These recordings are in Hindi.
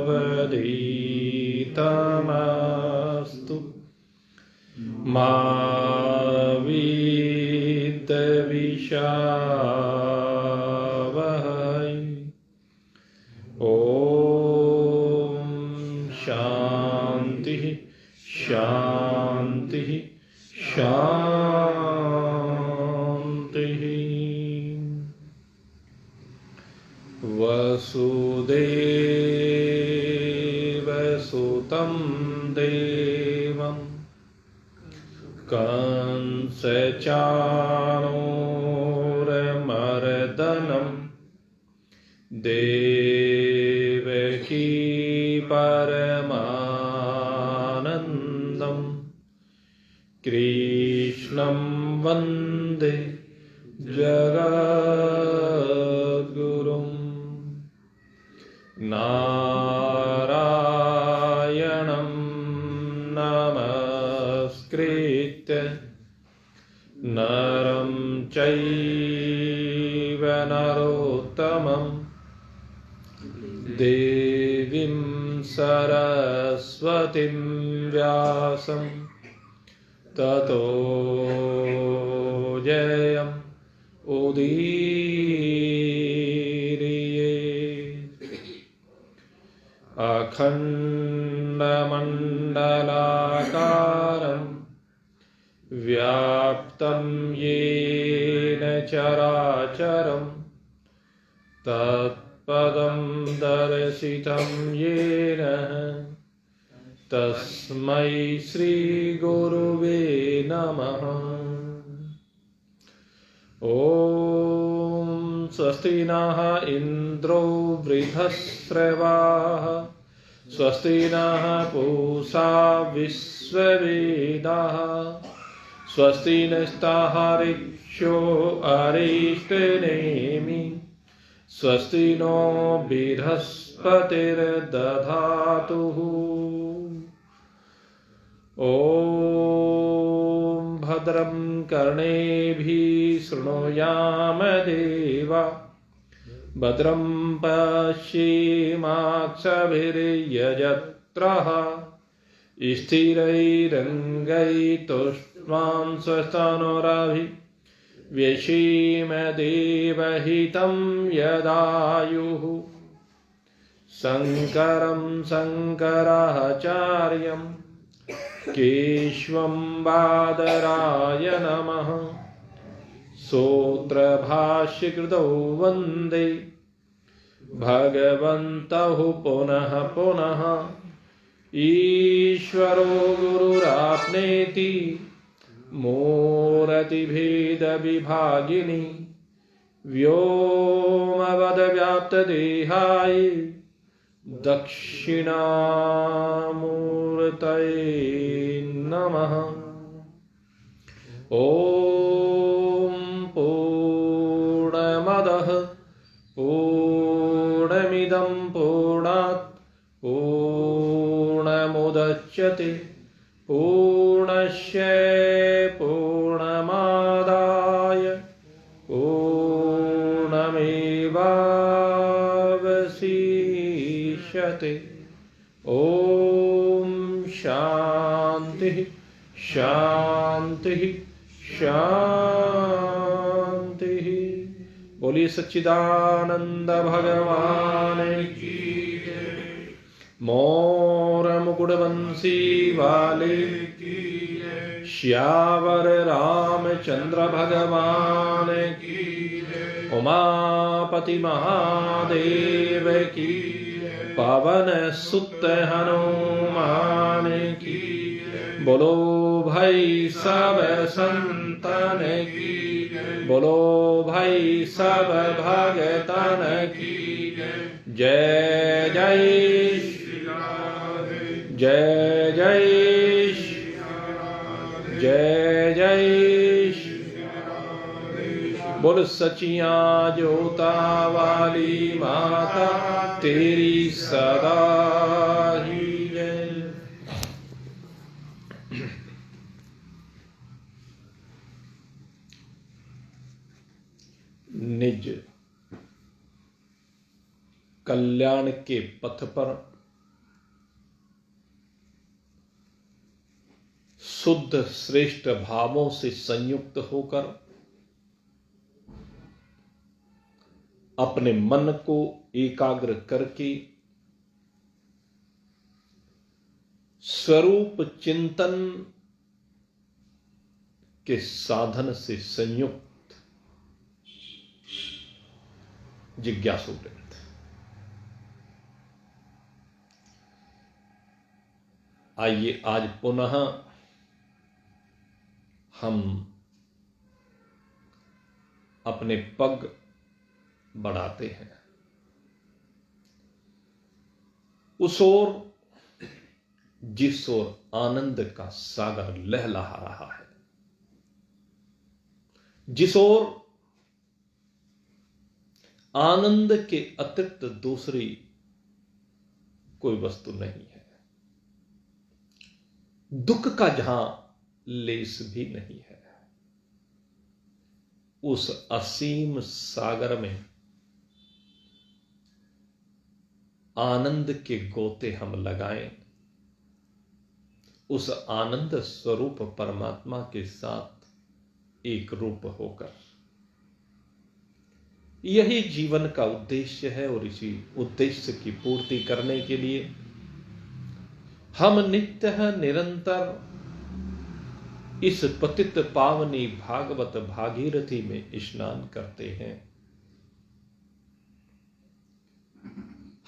वदीतमस्तु मा विद्विषावहै। ओम शांति शांति शांति। वसुदेवसुतं देवं कंसचाणूरमर्दनं देवकी परमानन्दं कृष्णं वन्दे जगद्गुरुं। नारायणं नमस्कृत्य नरं चैव नरोत्तमं देवीं सरस्वतीं व्यासं ततो जयम् उदीरये। अखण्डमण्डलाकारं व्याप्तं येन चराचरं तत्पदं दर्शितं येन तस्मै श्रीगुरुवे नमः। ॐ स्वस्ति नः इन्द्रो वृद्धश्रवाः स्वस्ति नः पूषा विश्ववेदाः स्वस्ति नस्तार्क्ष्यो अरिष्टनेमि स्वस्ति नो बृहस्पतिर्दधातु। ॐ भद्रं कर्णेभिः शृणुयाम देवा भद्रं पश्येमाक्षभिर्यजत्रः स्थिरैरङ्गैस्तुष्टुवां स्वस्तनूराभिः व्यशीम देवहितं यदायुः। शङ्करं शङ्कराचार्यं केशवं बादरायणं सूत्रभाष्यकृतौ वन्दे भगवन्तौ पुनः पुनः। ईश्वरो गुरुरात्मेति मूर्तिभेदविभागिनी व्योमवद्व्याप्तदेहाय दक्षिणामूर्तये नमः। ॐ पूर्णमदः पूर्णमिदं पूर्णात् पूर्णमुदच्यते पूर्णस्य पूर्णमादाय पूर्णमेवावशिष्यते। ॐ शान्ति शान्ति शान्ति। बोलिए सच्चिदानंद भगवान की जय। मोर मुकुट बंसी वाले की जय। श्यावर रामचंद्र भगवान की जय। उमापति महादेव की जय। पवन सुत हनुमान की जय। बोलो भाई सब संतन की जय। बोलो भाई सब भगतन की जय। जय जय जय जय जय जय। बोल सचिया जोता वाली माता तेरी सदा ही जय। निज कल्याण के पथ पर शुद्ध श्रेष्ठ भावों से संयुक्त होकर अपने मन को एकाग्र करके स्वरूप चिंतन के साधन से संयुक्त जिज्ञासु वृत्त। आइए आज पुनः हम अपने पग बढ़ाते हैं उस ओर जिस ओर आनंद का सागर लहलहा रहा है, जिस ओर आनंद के अतिरिक्त दूसरी कोई वस्तु नहीं है, दुख का जहां लेस भी नहीं है, उस असीम सागर में आनंद के गोते हम लगाएं, उस आनंद स्वरूप परमात्मा के साथ एक रूप होकर। यही जीवन का उद्देश्य है और इसी उद्देश्य की पूर्ति करने के लिए हम नित्य निरंतर इस पतित पावनी भागवत भागीरथी में स्नान करते हैं।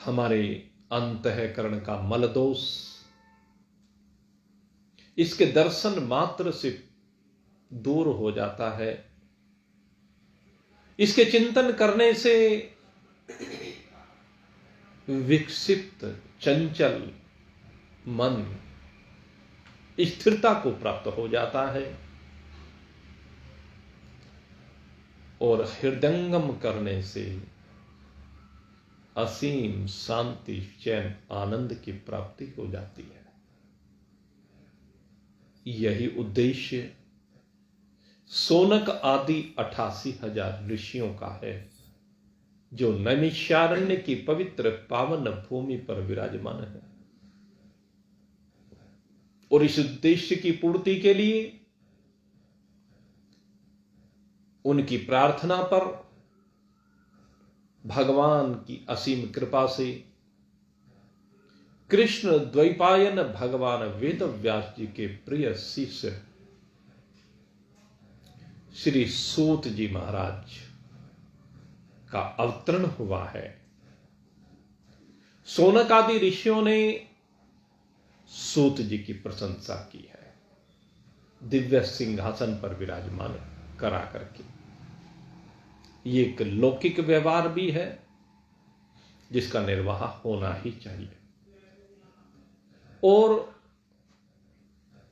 हमारे अंतःकरण का मलदोष इसके दर्शन मात्र से दूर हो जाता है। इसके चिंतन करने से विकसित चंचल मन स्थिरता को प्राप्त हो जाता है और हृदयंगम करने से असीम शांति चैन आनंद की प्राप्ति हो जाती है। यही उद्देश्य सोनक आदि 88,000 ऋषियों का है, जो नैमिषारण्य की पवित्र पावन भूमि पर विराजमान है। और इस उद्देश्य की पूर्ति के लिए उनकी प्रार्थना पर भगवान की असीम कृपा से कृष्ण द्वैपायन भगवान वेद व्यास जी के प्रिय शिष्य श्री सूत जी महाराज का अवतरण हुआ है। सोनक आदि ऋषियों ने सूत जी की प्रशंसा की है, दिव्य सिंहासन पर विराजमान करा करके। ये एक लौकिक व्यवहार भी है जिसका निर्वाह होना ही चाहिए और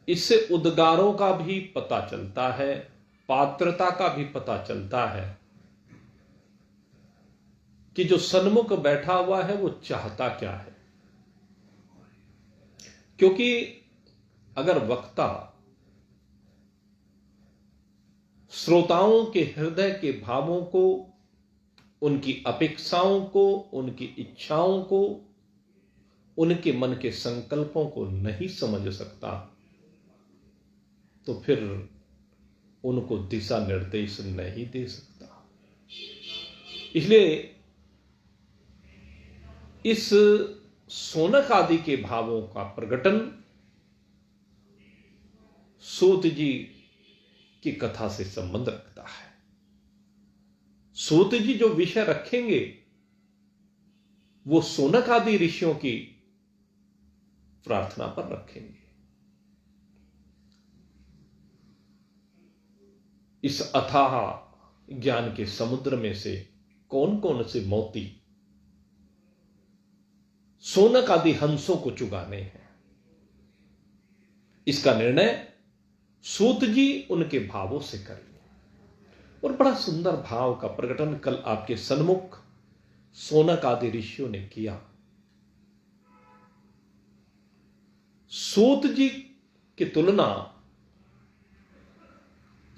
इससे उद्गारों का भी पता चलता है, पात्रता का भी पता चलता है कि जो सन्मुख बैठा हुआ है वो चाहता क्या है। क्योंकि अगर वक्ता श्रोताओं के हृदय के भावों को, उनकी अपेक्षाओं को, उनकी इच्छाओं को, उनके मन के संकल्पों को नहीं समझ सकता, तो फिर उनको दिशा निर्देश नहीं दे सकता। इसलिए इस सोनक आदि के भावों का प्रकटन सूत जी की कथा से संबंध रखता है। सूत जी जो विषय रखेंगे वो सोनक आदि ऋषियों की प्रार्थना पर रखेंगे। इस अथाह ज्ञान के समुद्र में से कौन कौन से मोती सोनक आदि हंसों को चुगाने हैं, इसका निर्णय सूत जी उनके भावों से करेंगे। और बड़ा सुंदर भाव का प्रकटन कल आपके सन्मुख सोनक आदि ऋषियों ने किया। सूत जी की तुलना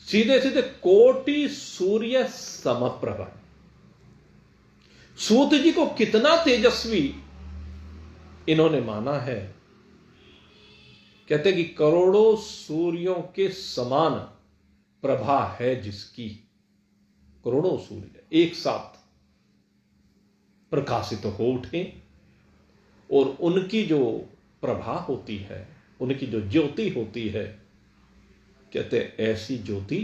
सीधे सीधे कोटि सूर्य समप्रभ। सूत जी को कितना तेजस्वी इन्होंने माना है कहते हैं कि करोड़ों सूर्यों के समान प्रभा है जिसकी, करोड़ों सूर्य एक साथ प्रकाशित हो उठे और उनकी जो प्रभा होती है, उनकी जो ज्योति होती है, कहते ऐसी ज्योति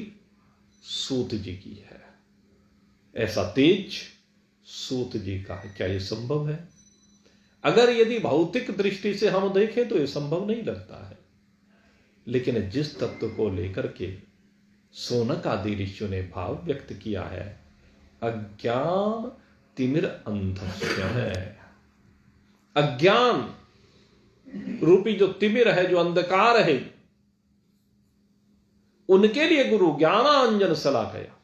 सूत जी की है, ऐसा तेज सूत जी का है। क्या यह संभव है? अगर यदि भौतिक दृष्टि से हम देखें तो यह संभव नहीं लगता है, लेकिन जिस तत्व को लेकर के सोनक आदि ऋषियों ने भाव व्यक्त किया है, अज्ञान तिमिर अंधस्य है। अज्ञान रूपी जो तिमिर है, जो अंधकार है, उनके लिए गुरु ज्ञानांजन शलाकया,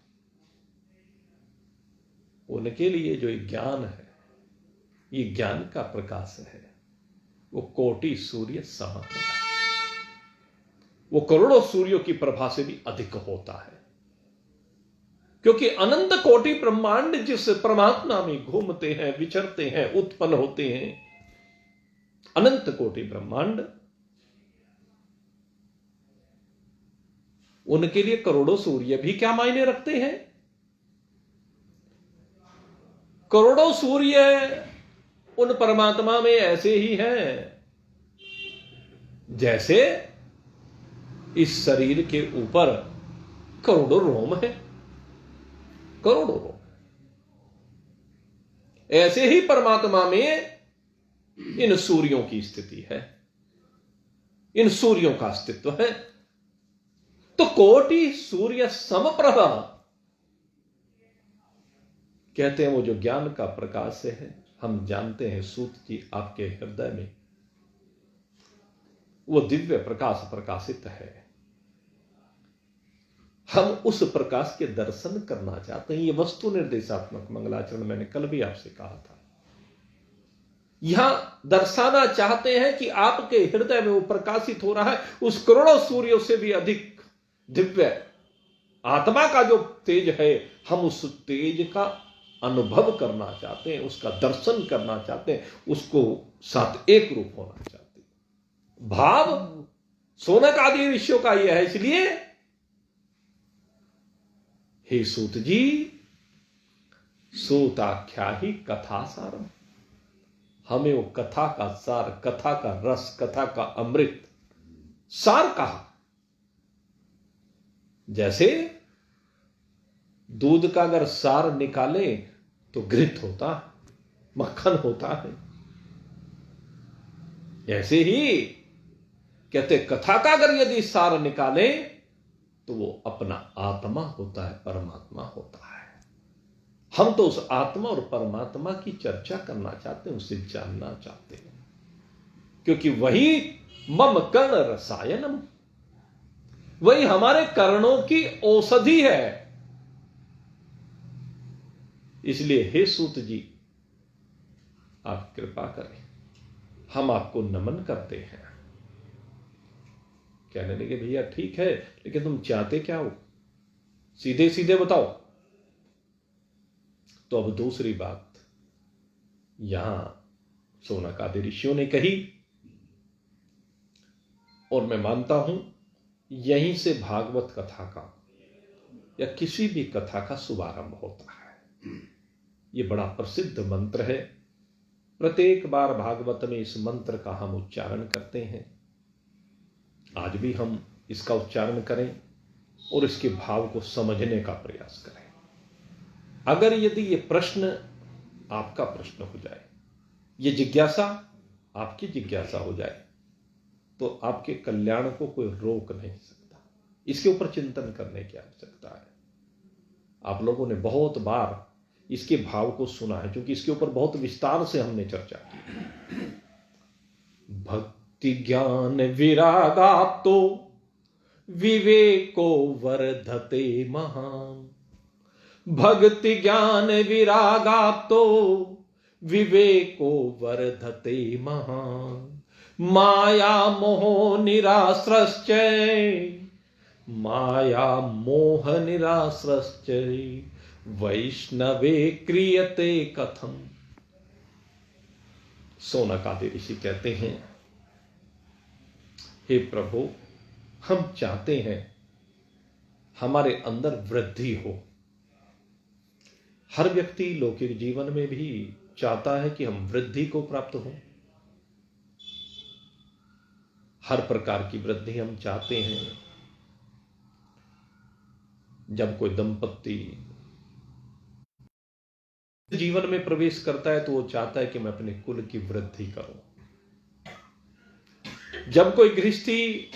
उनके लिए जो ज्ञान है, ये ज्ञान का प्रकाश है, वो कोटि सूर्य सम होता है, वो करोड़ों सूर्यों की प्रभा से भी अधिक होता है। क्योंकि अनंत कोटि ब्रह्मांड जिस परमात्मा में घूमते हैं, विचरते हैं, उत्पन्न होते हैं, अनंत कोटि ब्रह्मांड, उनके लिए करोड़ों सूर्य भी क्या मायने रखते हैं? करोड़ों सूर्य उन परमात्मा में ऐसे ही हैं जैसे इस शरीर के ऊपर करोड़ों रोम है, करोड़ों रोम। ऐसे ही परमात्मा में इन सूर्यों की स्थिति है, इन सूर्यों का अस्तित्व है। तो कोटि सूर्य समप्रभा, कहते हैं वो जो ज्ञान का प्रकाश है। हम जानते हैं सूत जी आपके हृदय में वो दिव्य प्रकाश प्रकाशित है। हम उस प्रकाश के दर्शन करना चाहते हैं। ये वस्तु निर्देशात्मक मंगलाचरण मैंने कल भी आपसे कहा था, यहां दर्शाना चाहते हैं कि आपके हृदय में वो प्रकाशित हो रहा है, उस करोड़ों सूर्यों से भी अधिक दिव्य आत्मा का जो तेज है, हम उस तेज का अनुभव करना चाहते हैं, उसका दर्शन करना चाहते हैं, उसको साथ एक रूप होना चाहते हैं। भाव सोनक आदि ऋषियों का यह है। इसलिए हे सूत जी, सूताख्या ही कथा सारम, हमें वो कथा का सार, कथा का रस, कथा का अमृत सार कहा। जैसे दूध का अगर सार निकाले तो घृत होता है, मक्खन होता है, ऐसे ही कहते कथा का अगर यदि सार निकाले तो वो अपना आत्मा होता है, परमात्मा होता है। हम तो उस आत्मा और परमात्मा की चर्चा करना चाहते हैं, उसे जानना चाहते हैं, क्योंकि वही मम कर्ण रसायनम, वही हमारे कर्णों की औषधि है। इसलिए हे सूत जी, आप कृपा करें, हम आपको नमन करते हैं। कहने लगे भैया ठीक है, लेकिन तुम चाहते क्या हो, सीधे सीधे बताओ। तो अब दूसरी बात यहां सोनक आदि ऋषियों ने कही, और मैं मानता हूं यहीं से भागवत कथा का या किसी भी कथा का शुभारंभ होता है। यह बड़ा प्रसिद्ध मंत्र है, प्रत्येक बार भागवत में इस मंत्र का हम उच्चारण करते हैं। आज भी हम इसका उच्चारण करें और इसके भाव को समझने का प्रयास करें। अगर यदि ये प्रश्न आपका प्रश्न हो जाए, ये जिज्ञासा आपकी जिज्ञासा हो जाए, तो आपके कल्याण को कोई रोक नहीं सकता। इसके ऊपर चिंतन करने की आवश्यकता है। आप लोगों ने बहुत बार इसके भाव को सुना है, क्योंकि इसके ऊपर बहुत विस्तार से हमने चर्चा की। भक्ति ज्ञान विरागाप्तो विवेको वर्धते महान, भक्ति ज्ञान विरागाप्तो विवेको वर्धते महान, माया मोह निराश्रश्च, माया मोह निराश्रश्च वैष्णवे क्रियते कथम। सोनक आदि ऋषि कहते हैं हे प्रभु, हम चाहते हैं हमारे अंदर वृद्धि हो। हर व्यक्ति लौकिक जीवन में भी चाहता है कि हम वृद्धि को प्राप्त हो। हर प्रकार की वृद्धि हम चाहते हैं। जब कोई दंपत्ति जीवन में प्रवेश करता है तो वो चाहता है कि मैं अपने कुल की वृद्धि करूं। जब कोई गृहस्थी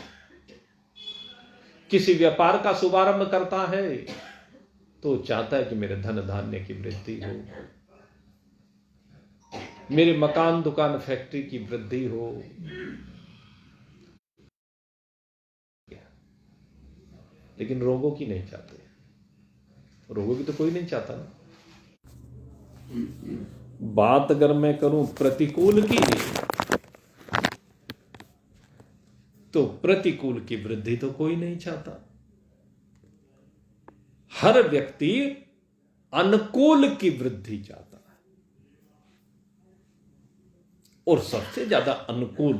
किसी व्यापार का शुभारंभ करता है तो चाहता है कि मेरे धन धान्य की वृद्धि हो, मेरे मकान दुकान फैक्ट्री की वृद्धि हो। लेकिन रोगों की नहीं चाहते। रोगों की तो कोई नहीं चाहता ना। बात अगर मैं करूं प्रतिकूल की, तो प्रतिकूल की वृद्धि तो कोई नहीं चाहता। हर व्यक्ति अनुकूल की वृद्धि चाहता है। और सबसे ज्यादा अनुकूल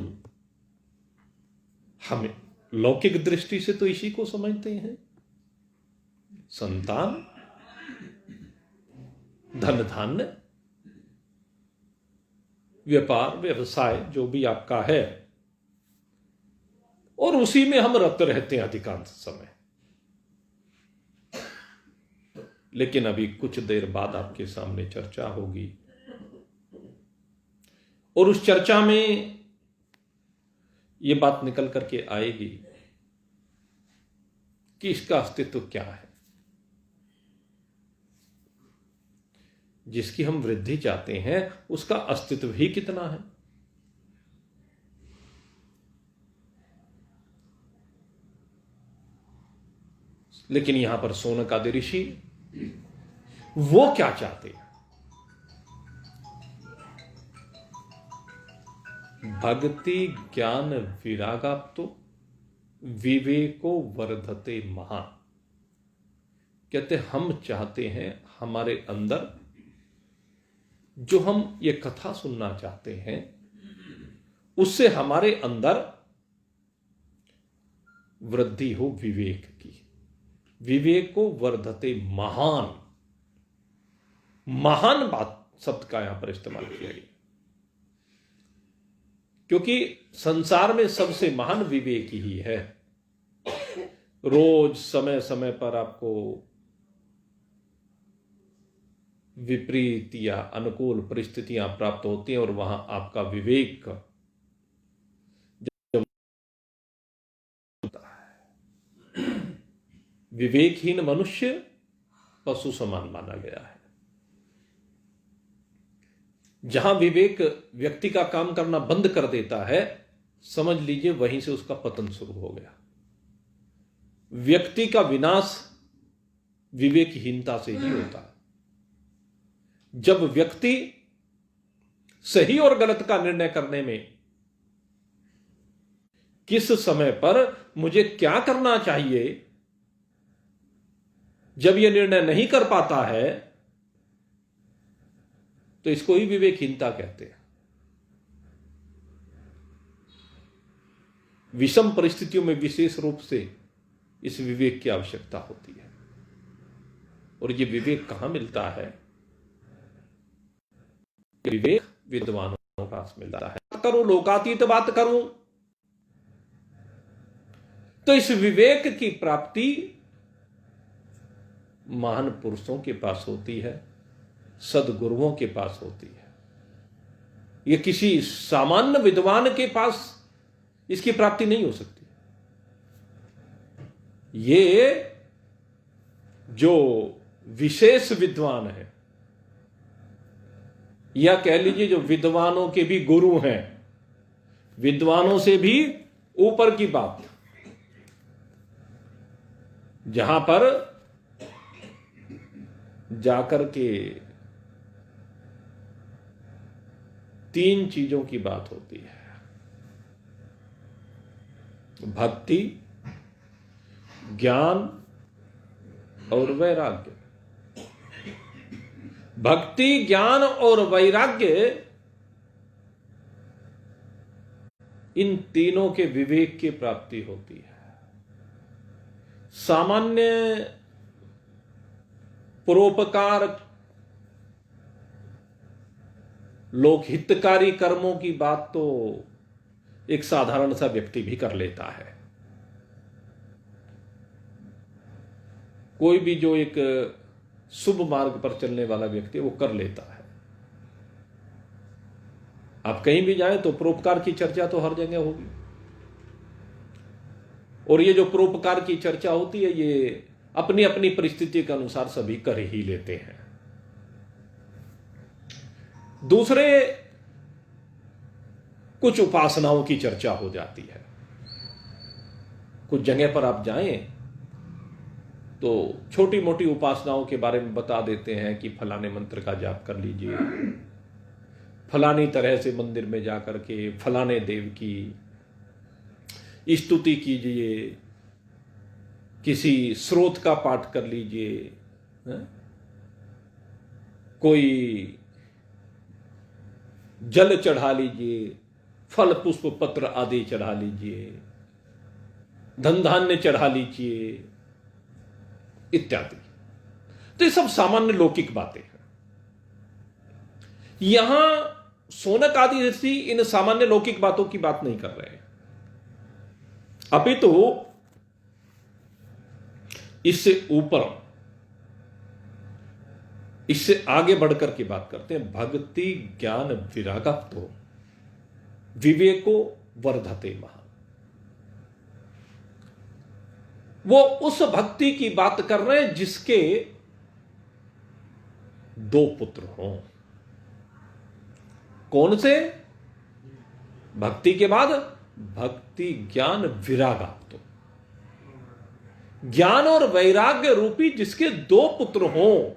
हमें लौकिक दृष्टि से तो इसी को समझते हैं। संतान, धन धान्य, व्यापार व्यवसाय जो भी आपका है, और उसी में हम रत रहते हैं अधिकांश समय। लेकिन अभी कुछ देर बाद आपके सामने चर्चा होगी और उस चर्चा में यह बात निकल करके आएगी कि इसका अस्तित्व क्या है। जिसकी हम वृद्धि चाहते हैं उसका अस्तित्व ही कितना है। लेकिन यहां पर शौनक आदि ऋषि वो क्या चाहते हैं? भक्ति ज्ञान विरागाप्तो विवेको वर्धते महान। कहते हम चाहते हैं हमारे अंदर जो हम ये कथा सुनना चाहते हैं उससे हमारे अंदर वृद्धि हो विवेक की। विवेको वर्धते महान। महान बात शब्द का यहां पर इस्तेमाल किया गया, क्योंकि संसार में सबसे महान विवेक ही है। रोज समय समय पर आपको विपरीत या अनुकूल परिस्थितियां प्राप्त होती हैं और वहां आपका विवेक विवेकहीन मनुष्य पशु समान माना गया है। जहां विवेक व्यक्ति का काम करना बंद कर देता है, समझ लीजिए वहीं से उसका पतन शुरू हो गया। व्यक्ति का विनाश विवेकहीनता से ही होता है। जब व्यक्ति सही और गलत का निर्णय करने में किस समय पर मुझे क्या करना चाहिए, जब यह निर्णय नहीं कर पाता है तो इसको ही विवेकहीनता कहते हैं। विषम परिस्थितियों में विशेष रूप से इस विवेक की आवश्यकता होती है। और यह विवेक कहां मिलता है? विवेक विद्वानों के पास मिलता है। करूं लोकातीत बात करूं तो इस विवेक की प्राप्ति महान पुरुषों के पास होती है, सदगुरुओं के पास होती है। यह किसी सामान्य विद्वान के पास इसकी प्राप्ति नहीं हो सकती। ये जो विशेष विद्वान है, या कह लीजिए जो विद्वानों के भी गुरु हैं, विद्वानों से भी ऊपर की बात, जहां पर जाकर के 3 चीजों की बात होती है: भक्ति, ज्ञान और वैराग्य। भक्ति, ज्ञान और वैराग्य इन तीनों के विवेक की प्राप्ति होती है। सामान्य परोपकार, लोकहितकारी कर्मों की बात तो एक साधारण सा व्यक्ति भी कर लेता है। कोई भी जो एक शुभ मार्ग पर चलने वाला व्यक्ति वो कर लेता है। आप कहीं भी जाएं तो परोपकार की चर्चा तो हर जगह होगी, और ये जो परोपकार की चर्चा होती है ये अपनी अपनी परिस्थिति के अनुसार सभी कर ही लेते हैं। दूसरे कुछ उपासनाओं की चर्चा हो जाती है। कुछ जगह पर आप जाएं तो छोटी मोटी उपासनाओं के बारे में बता देते हैं कि फलाने मंत्र का जाप कर लीजिए, फलानी तरह से मंदिर में जाकर के फलाने देव की स्तुति कीजिए, किसी स्रोत का पाठ कर लीजिए, कोई जल चढ़ा लीजिए, फल पुष्प पत्र आदि चढ़ा लीजिए, धन धान्य चढ़ा लीजिए इत्यादि। तो ये सब सामान्य लौकिक बातें हैं। यहां सोनक आदि ऋषि इन सामान्य लौकिक बातों की बात नहीं कर रहे हैं, अपितु इससे ऊपर, इससे आगे बढ़कर की बात करते हैं। भक्ति ज्ञान विरागाप्तो विवेको वर्धते महान। वो उस भक्ति की बात कर रहे हैं जिसके दो पुत्र हों। कौन से? भक्ति के बाद भक्ति ज्ञान विरागाप्तो, ज्ञान और वैराग्य रूपी जिसके दो पुत्र हों।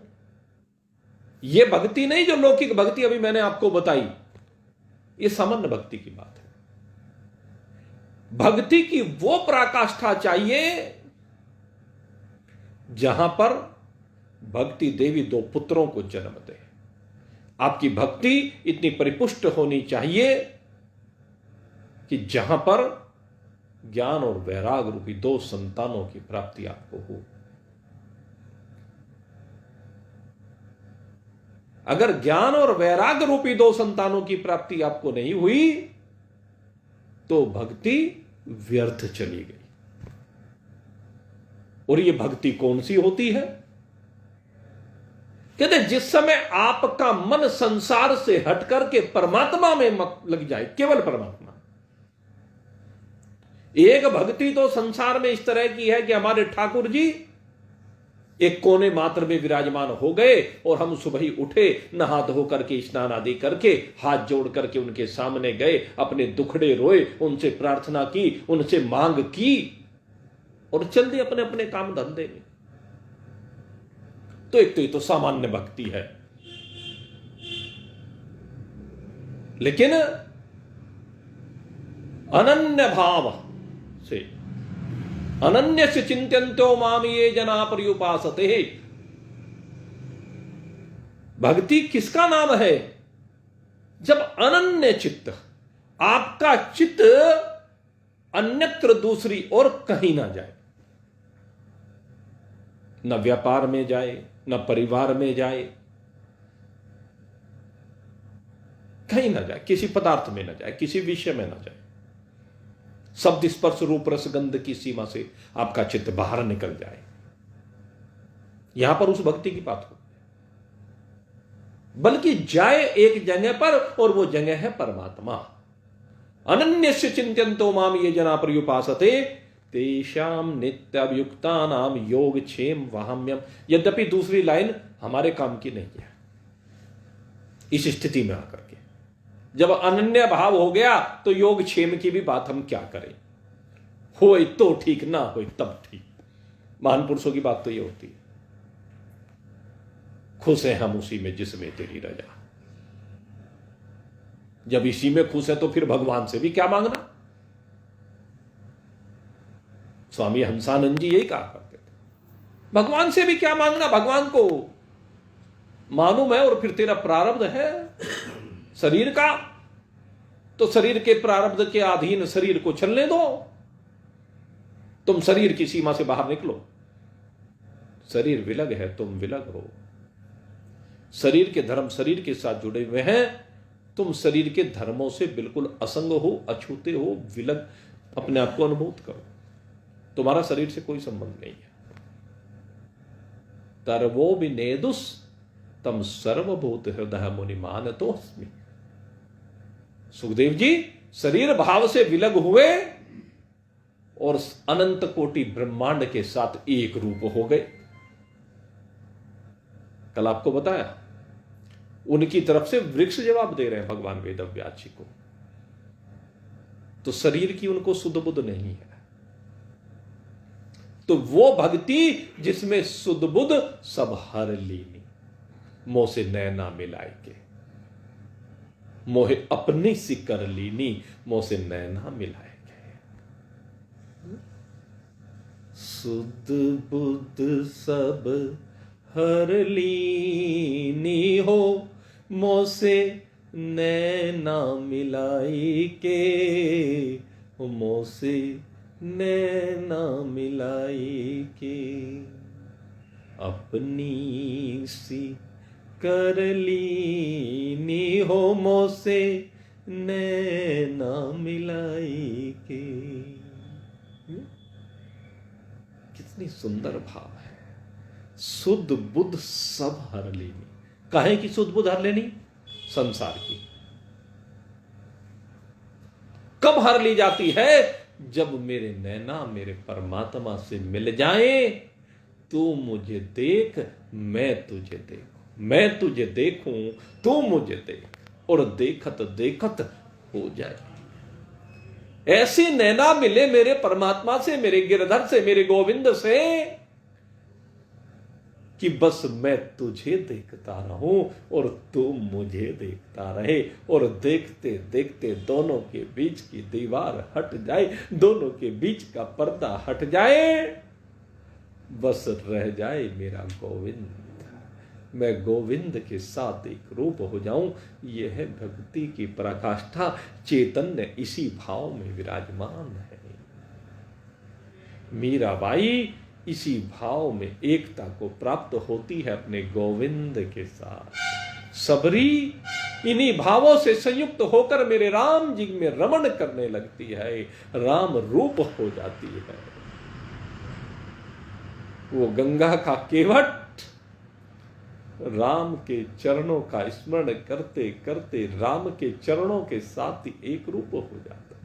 यह भक्ति नहीं जो लौकिक भक्ति अभी मैंने आपको बताई, यह सामान्य भक्ति की बात है। भक्ति की वो पराकाष्ठा चाहिए जहां पर भक्ति देवी दो पुत्रों को जन्म दे। आपकी भक्ति इतनी परिपुष्ट होनी चाहिए कि जहां पर ज्ञान और वैराग रूपी दो संतानों की प्राप्ति आपको हो। अगर ज्ञान और वैराग रूपी दो संतानों की प्राप्ति आपको नहीं हुई तो भक्ति व्यर्थ चली गई। और ये भक्ति कौन सी होती है? कहते जिस समय आपका मन संसार से हटकर के परमात्मा में लग जाए, केवल परमात्मा। एक भक्ति तो संसार में इस तरह की है कि हमारे ठाकुर जी एक कोने मात्र में विराजमान हो गए और हम सुबह ही उठे, नहा धो करके स्नान आदि करके हाथ जोड़ करके उनके सामने गए, अपने दुखड़े रोए, उनसे प्रार्थना की, उनसे मांग की और चल दिए अपने अपने काम धंधे में। तो एक तो ये तो सामान्य भक्ति है। लेकिन अनन्य भाव से, अनन्य से चिंत्यन्तो माम ये जना पर्युपासते। भक्ति किसका नाम है? जब अनन्य चित्त, आपका चित्त अन्यत्र दूसरी और कहीं ना जाए, न व्यापार में जाए, न परिवार में जाए, कहीं ना जाए, किसी पदार्थ में ना जाए, किसी विषय में ना जाए। शब्द स्पर्श रूप रस गंध की सीमा से आपका चित्त बाहर निकल जाए, यहां पर उस भक्ति की बात हो। बल्कि जाए एक जगह पर और वो जगह है परमात्मा। अनन्यस्य चिंत्यन्तो माम ये जना पर्युपासते तेषाम नित्याभियुक्तानाम योगक्षेम वहाम्यम। यद्यपि दूसरी लाइन हमारे काम की नहीं है। इस स्थिति में आकर के जब अनन्य भाव हो गया तो योगक्षेम की भी बात हम क्या करें? होए तो ठीक, ना होए तब ठीक। महान पुरुषों की बात तो ये होती है, खुश हैं हम उसी में जिसमें तेरी रजा। जब इसी में खुश है तो फिर भगवान से भी क्या मांगना? स्वामी हंसानंद जी यही कहा करते थे, भगवान से भी क्या मांगना? भगवान को मालूम है और फिर तेरा प्रारब्ध है शरीर का, तो शरीर के प्रारब्ध के अधीन शरीर को चलने दो। तुम शरीर की सीमा से बाहर निकलो। शरीर विलग है, तुम विलग हो। शरीर के धर्म शरीर के साथ जुड़े हुए हैं, तुम शरीर के धर्मों से बिल्कुल असंग हो, अछूते हो, विलग अपने आप को अनुभूत करो। तुम्हारा शरीर से कोई संबंध नहीं है। तरवो विनेदुस तम सर्वभूत हृदय मुनि मानतोस्मि। सुखदेव जी शरीर भाव से विलग हुए और अनंत कोटि ब्रह्मांड के साथ एक रूप हो गए। कल आपको बताया, उनकी तरफ से वृक्ष जवाब दे रहे हैं भगवान वेदव्यास जी को। तो शरीर की उनको सुध बुध नहीं है। तो वो भक्ति जिसमें सुध बुध सब हर लीनी, मोह से नैना मिलाए के, मोहे अपनी सी कर लीनी, मोह से नैना मिलाए के। सुध बुध सब हर लीनी हो, मोह से नैना मिलाई के, मोह से नैना मिलाई के। अपनी सी कर लीनी हो, मोह से नैना मिलाई के। कितनी सुंदर भाव है। सुध बुध सब हर लेनी। काहे की सुध बुध हर लेनी? संसार की। कब हर ली जाती है? जब मेरे नैना मेरे परमात्मा से मिल जाए। तू मुझे देख, मैं तुझे देखूं, मैं तुझे देखूं, तू मुझे देख, और देखत देखत हो जाए। ऐसी नैना मिले मेरे परमात्मा से, मेरे गिरधर से, मेरे गोविंद से, कि बस मैं तुझे देखता रहूं और तू मुझे देखता रहे, और देखते देखते दोनों के बीच की दीवार हट जाए, दोनों के बीच का पर्दा हट जाए, बस रह जाए मेरा गोविंद, मैं गोविंद के साथ एक रूप हो जाऊं। यह है भक्ति की पराकाष्ठा। चैतन्य इसी भाव में विराजमान है। मीराबाई इसी भाव में एकता को प्राप्त होती है अपने गोविंद के साथ। सबरी इन्हीं भावों से संयुक्त होकर मेरे राम जी में रमण करने लगती है, राम रूप हो जाती है। वो गंगा का केवट राम के चरणों का स्मरण करते करते राम के चरणों के साथ ही एक रूप हो जाता है।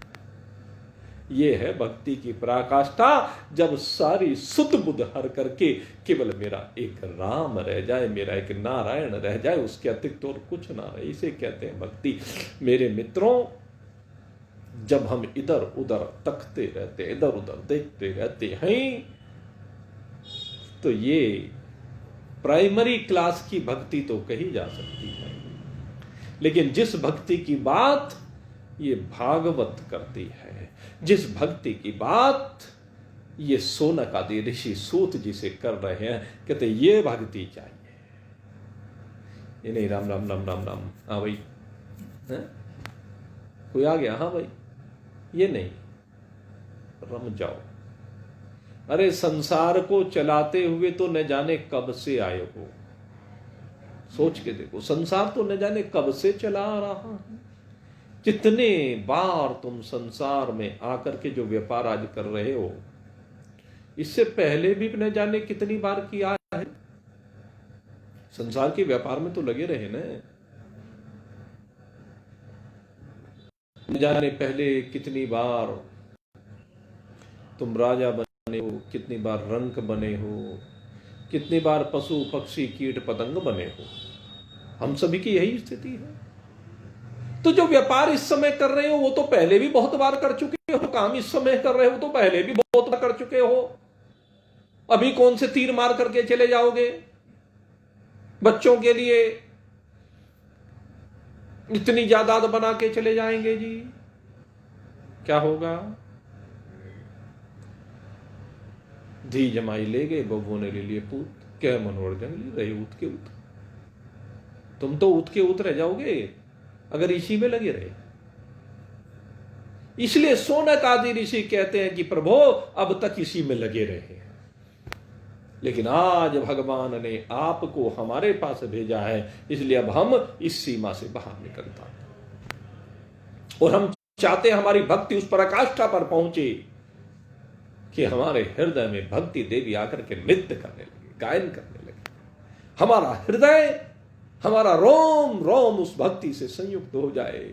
ये है भक्ति की पराकाष्ठा। जब सारी सुध बुध हर करके केवल मेरा एक राम रह जाए, मेरा एक नारायण रह जाए, उसके अतिरिक्त और कुछ ना रहे, इसे कहते हैं भक्ति। मेरे मित्रों, जब हम इधर उधर तकते रहते, इधर उधर देखते रहते हैं, तो ये प्राइमरी क्लास की भक्ति तो कही जा सकती है। लेकिन जिस भक्ति की बात ये भागवत करती है, जिस भक्ति की बात ये सोनक आदि ऋषि सूत जी से कर रहे हैं, कहते ये भक्ति चाहिए। ये नहीं राम राम राम राम राम, हाँ भाई, कोई आ गया, हाँ भाई, ये नहीं, रम जाओ। अरे संसार को चलाते हुए तो न जाने कब से आए हो। सोच के देखो, संसार तो न जाने कब से चला आ रहा है। कितने बार तुम संसार में आकर के जो व्यापार आज कर रहे हो, इससे पहले भी न जाने कितनी बार किया है। संसार के व्यापार में तो लगे रहे न जाने पहले कितनी बार तुम राजा बने हो, कितनी बार रंक बने हो, कितनी बार पशु पक्षी कीट पतंग बने हो। हम सभी की यही स्थिति है। तो जो व्यापार इस समय कर रहे हो वो तो पहले भी बहुत बार कर चुके हो। काम इस समय कर रहे हो तो पहले भी बहुत बार कर चुके हो। अभी कौन से तीर मार करके चले जाओगे? बच्चों के लिए इतनी जायदाद बना के चले जाएंगे जी, क्या होगा? धी जमाई ले गए, बबुओं ने ले लिए पूत, क्या मनोहर जंगली रहे उठ के उठ। तुम तो उठ के उठ रह जाओगे अगर इसी में लगे रहे। इसलिए सोनक आदि ऋषि कहते हैं कि प्रभु अब तक इसी में लगे रहे हैं, लेकिन आज भगवान ने आपको हमारे पास भेजा है, इसलिए अब हम इस सीमा से बाहर निकलता हैं और हम चाहते हैं हमारी भक्ति उस पराकाष्ठा पर पहुंचे कि हमारे हृदय में भक्ति देवी आकर के नृत्य करने लगे, गायन करने लगे, हमारा हृदय, हमारा रोम रोम उस भक्ति से संयुक्त हो जाए,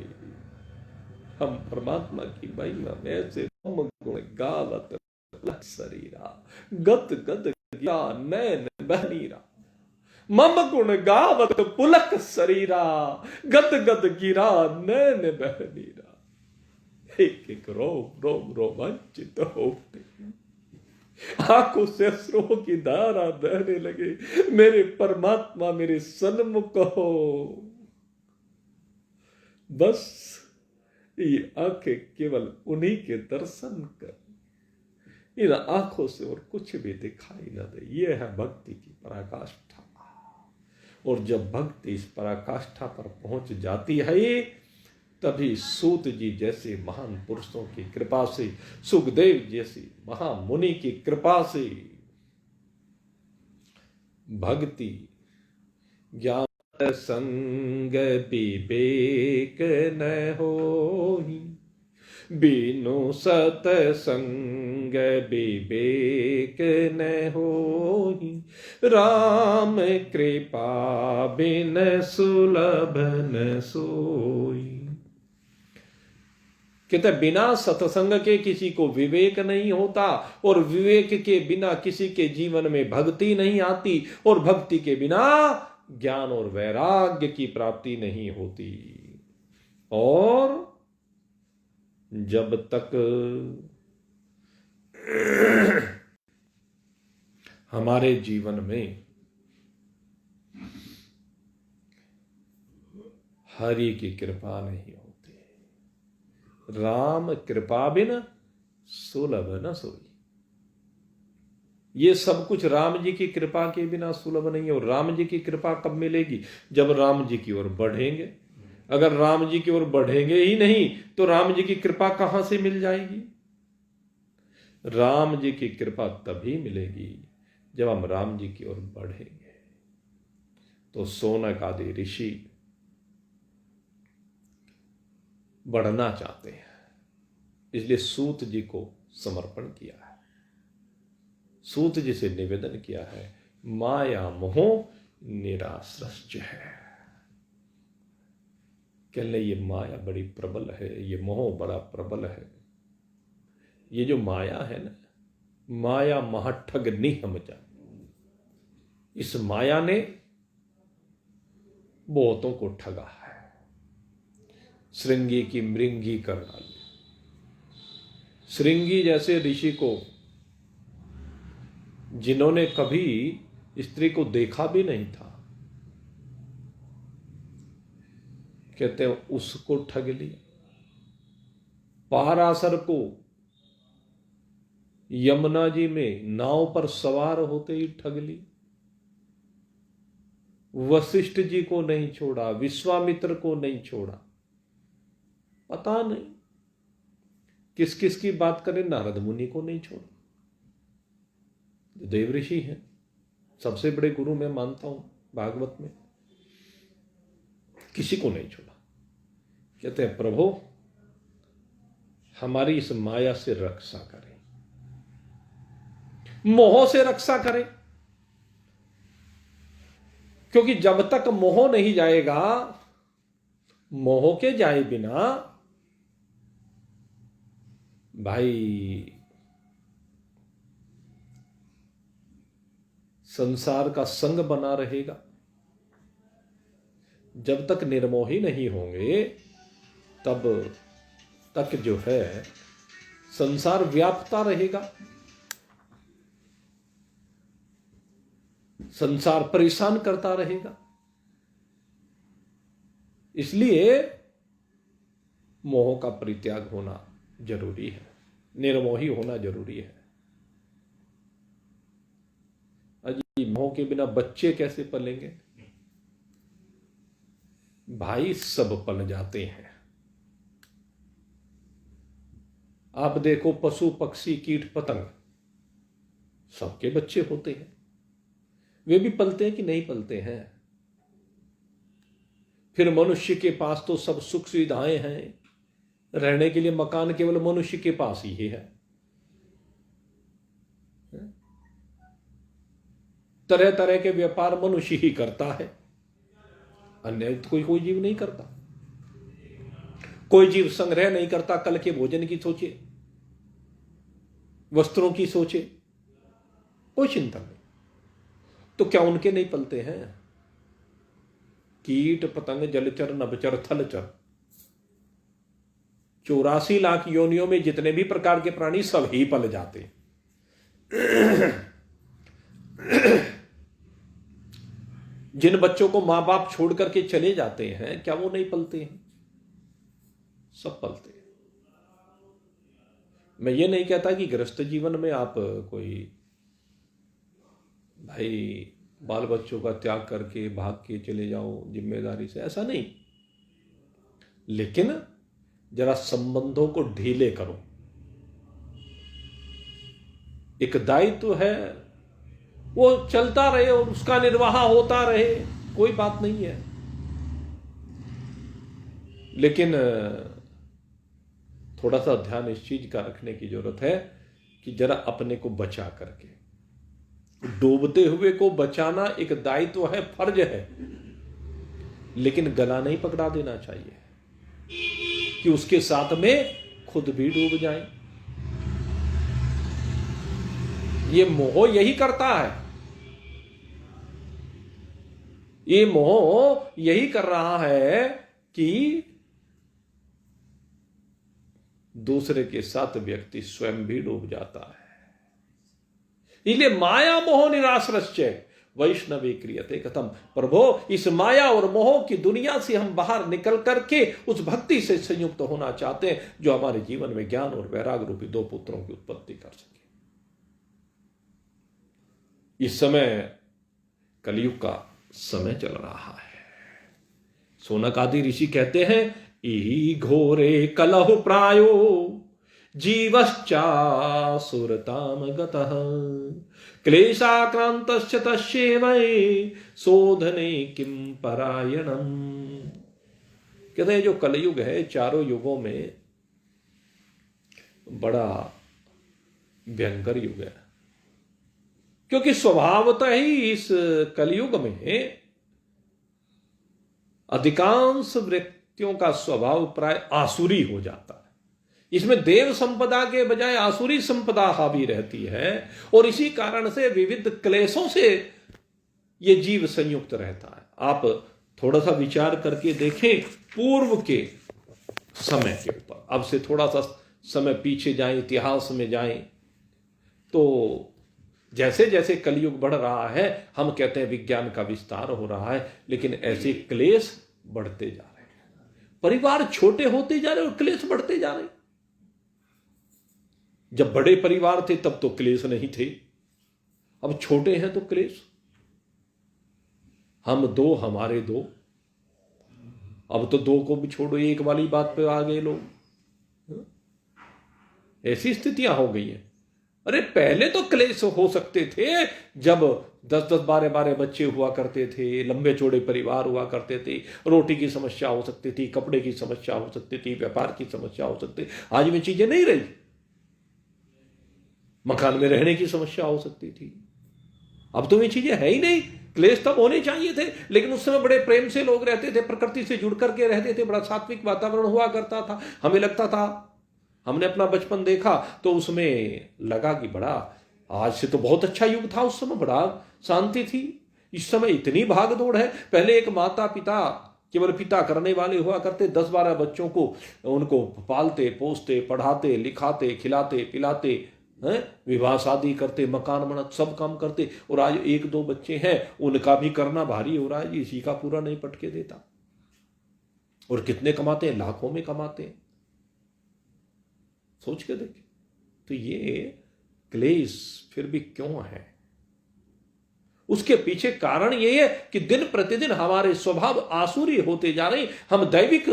हम परमात्मा की महिमा में ऐसे गुण गावत शरीरा गत गद गिरा नैन बहनीरा, मम गुण गावत पुलक शरीरा गद गद गिरा नैन बहनीरा। एक एक रोम रोम रोमांचित होते, आंखों से अश्रुओं की धारा बहने लगे, मेरे परमात्मा मेरे सन्मुख हो। बस ये आंखें केवल उन्हीं के दर्शन कर, इन आंखों से और कुछ भी दिखाई न दे। ये है भक्ति की पराकाष्ठा। और जब भक्ति इस पराकाष्ठा पर पहुंच जाती है, तभी सूत जी जैसे महान पुरुषों की कृपा से, सुखदेव जैसी महामुनि की कृपा से भक्ति ज्ञान संग विवेक न होहि, बिनु सतसंग विवेक न होहि, राम कृपा बिन सुलभ न सोई। कहते बिना सत्संग के किसी को विवेक नहीं होता, और विवेक के बिना किसी के जीवन में भक्ति नहीं आती, और भक्ति के बिना ज्ञान और वैराग्य की प्राप्ति नहीं होती। और जब तक हमारे जीवन में हरि की कृपा नहीं होती, राम कृपा बिन सुलभ न सोई। ये सब कुछ राम जी की कृपा के बिना सुलभ नहीं है। और राम जी की कृपा कब मिलेगी? जब राम जी की ओर बढ़ेंगे। अगर राम जी की ओर बढ़ेंगे ही नहीं तो राम जी की कृपा कहां से मिल जाएगी? राम जी की कृपा तभी मिलेगी जब हम राम जी की ओर बढ़ेंगे। तो सोनक आदि ऋषि बढ़ना चाहते हैं, इसलिए सूत जी को समर्पण किया है। सूत जी से निवेदन किया है, माया मोह निराश्रय है। कहने ये माया बड़ी प्रबल है, ये मोह बड़ा प्रबल है। ये जो माया है ना, माया महाठग निहम जा। इस माया ने बहुतों को ठगा है, श्रृंगी की मृंगी कर डाली। श्रृंगी जैसे ऋषि को, जिन्होंने कभी स्त्री को देखा भी नहीं था, कहते हैं उसको ठग लिया। पाराशर को यमुना जी में नाव पर सवार होते ही ठग ली। वशिष्ठ जी को नहीं छोड़ा, विश्वामित्र को नहीं छोड़ा। पता नहीं किस किस की बात करें, नारद मुनि को नहीं छोड़ा, जो देव ऋषि हैं, सबसे बड़े गुरु मैं मानता हूं भागवत में, किसी को नहीं छोड़ा। कहते हैं प्रभु हमारी इस माया से रक्षा करें, मोह से रक्षा करें, क्योंकि जब तक मोह नहीं जाएगा, मोह के जाए बिना भाई संसार का संग बना रहेगा। जब तक निर्मोही नहीं होंगे तब तक जो है संसार व्यापता रहेगा, संसार परेशान करता रहेगा। इसलिए मोह का परित्याग होना जरूरी है, निर्मोही होना जरूरी है। अजी मोह के बिना बच्चे कैसे पलेंगे? भाई सब पल जाते हैं, आप देखो पशु पक्षी कीट पतंग सबके बच्चे होते हैं, वे भी पलते हैं कि नहीं पलते हैं। फिर मनुष्य के पास तो सब सुख सुविधाएं हैं, रहने के लिए मकान केवल मनुष्य के पास ही है। तरह तरह के व्यापार मनुष्य ही करता है, अन्य कोई जीव नहीं करता। कोई जीव संग्रह नहीं करता, कल के भोजन की सोचे, वस्त्रों की सोचे, कोई चिंता नहीं। तो क्या उनके नहीं पलते हैं? कीट पतंग जलचर नभचर थलचर, 84 लाख योनियों में जितने भी प्रकार के प्राणी सब ही पल जाते। जिन बच्चों को मां बाप छोड़ करके चले जाते हैं, क्या वो नहीं पलते हैं? सब पलते हैं। मैं ये नहीं कहता कि गृहस्थ जीवन में आप कोई भाई बाल बच्चों का त्याग करके भाग के चले जाओ जिम्मेदारी से, ऐसा नहीं। लेकिन जरा संबंधों को ढीले करो। एक दायित्व है, वो चलता रहे और उसका निर्वाह होता रहे, कोई बात नहीं है। लेकिन थोड़ा सा ध्यान इस चीज का रखने की जरूरत है कि जरा अपने को बचा करके, डूबते हुए को बचाना एक दायित्व है, फर्ज है, लेकिन गला नहीं पकड़ा देना चाहिए कि उसके साथ में खुद भी डूब जाए। ये मोह यही करता है, ये मोह यही कर रहा है कि दूसरे के साथ व्यक्ति स्वयं भी डूब जाता है। इसलिए माया मोह निराश्रश्चै वैष्णवे क्रियते कथम। प्रभो, इस माया और मोह की दुनिया से हम बाहर निकल करके उस भक्ति से संयुक्त होना चाहते हैं जो हमारे जीवन में ज्ञान और वैराग रूपी 2 पुत्रों की उत्पत्ति कर सके। इस समय कलयुग का समय चल रहा है। सोनक आदि ऋषि कहते हैं, ई घोरे कलह प्रायो जीवश्चासुरताम गतः क्लेशाक्रांतश्च तस्यैवै शोधने किम परायणम। कहते हैं जो कलयुग है, चारों युगों में बड़ा भयंकर युग है, क्योंकि स्वभावतः ही इस कलयुग में अधिकांश व्यक्तियों का स्वभाव प्राय आसुरी हो जाता है। इसमें देव संपदा के बजाय आसुरी संपदा हावी रहती है, और इसी कारण से विविध क्लेशों से यह जीव संयुक्त रहता है। आप थोड़ा सा विचार करके देखें पूर्व के समय के ऊपर, अब से थोड़ा सा समय पीछे जाएं, इतिहास में जाएं, तो जैसे जैसे कलयुग बढ़ रहा है, हम कहते हैं विज्ञान का विस्तार हो रहा है, लेकिन ऐसे क्लेश बढ़ते जा रहे हैं। परिवार छोटे होते जा रहे हैं और क्लेश बढ़ते जा रहे हैं। जब बड़े परिवार थे तब तो क्लेश नहीं थे, अब छोटे हैं तो क्लेश। हम 2 हमारे 2, अब तो 2 को भी छोड़ो, 1 वाली बात पे आ गए लोग। ऐसी स्थितियां हो गई हैं। अरे पहले तो क्लेश हो सकते थे, जब 10-10, 12-12 बच्चे हुआ करते थे, लंबे चौड़े परिवार हुआ करते थे, रोटी की समस्या हो सकती थी, कपड़े की समस्या हो सकती थी, व्यापार की समस्या हो सकती। आज में चीजें नहीं रही। मकान में रहने की समस्या हो सकती थी, अब तो ये चीजें है ही नहीं। क्लेश तब होने चाहिए थे, लेकिन उस समय बड़े प्रेम से लोग रहते थे, प्रकृति से जुड़ करके रहते थे, बड़ा सात्विक वातावरण हुआ करता था। हमें लगता था, हमने अपना बचपन देखा तो उसमें लगा कि बड़ा, आज से तो बहुत अच्छा युग था, उस समय बड़ा शांति थी। इस समय इतनी भाग दौड़ है। पहले एक माता पिता, केवल पिता करने वाले हुआ करते, 10-12 बच्चों को उनको पालते पोसते, पढ़ाते लिखाते, खिलाते पिलाते, विवाह शादी करते, मकान बना, सब काम करते। और आज 1-2 बच्चे हैं, उनका भी करना भारी हो रहा है। इसी का पूरा नहीं पटके देता। और कितने कमाते हैं? लाखों में कमाते हैं। सोच के देखें तो ये क्लेश फिर भी क्यों है? उसके पीछे कारण ये है कि दिन प्रतिदिन हमारे स्वभाव आसुरी होते जा रहे हैं। हम दैविक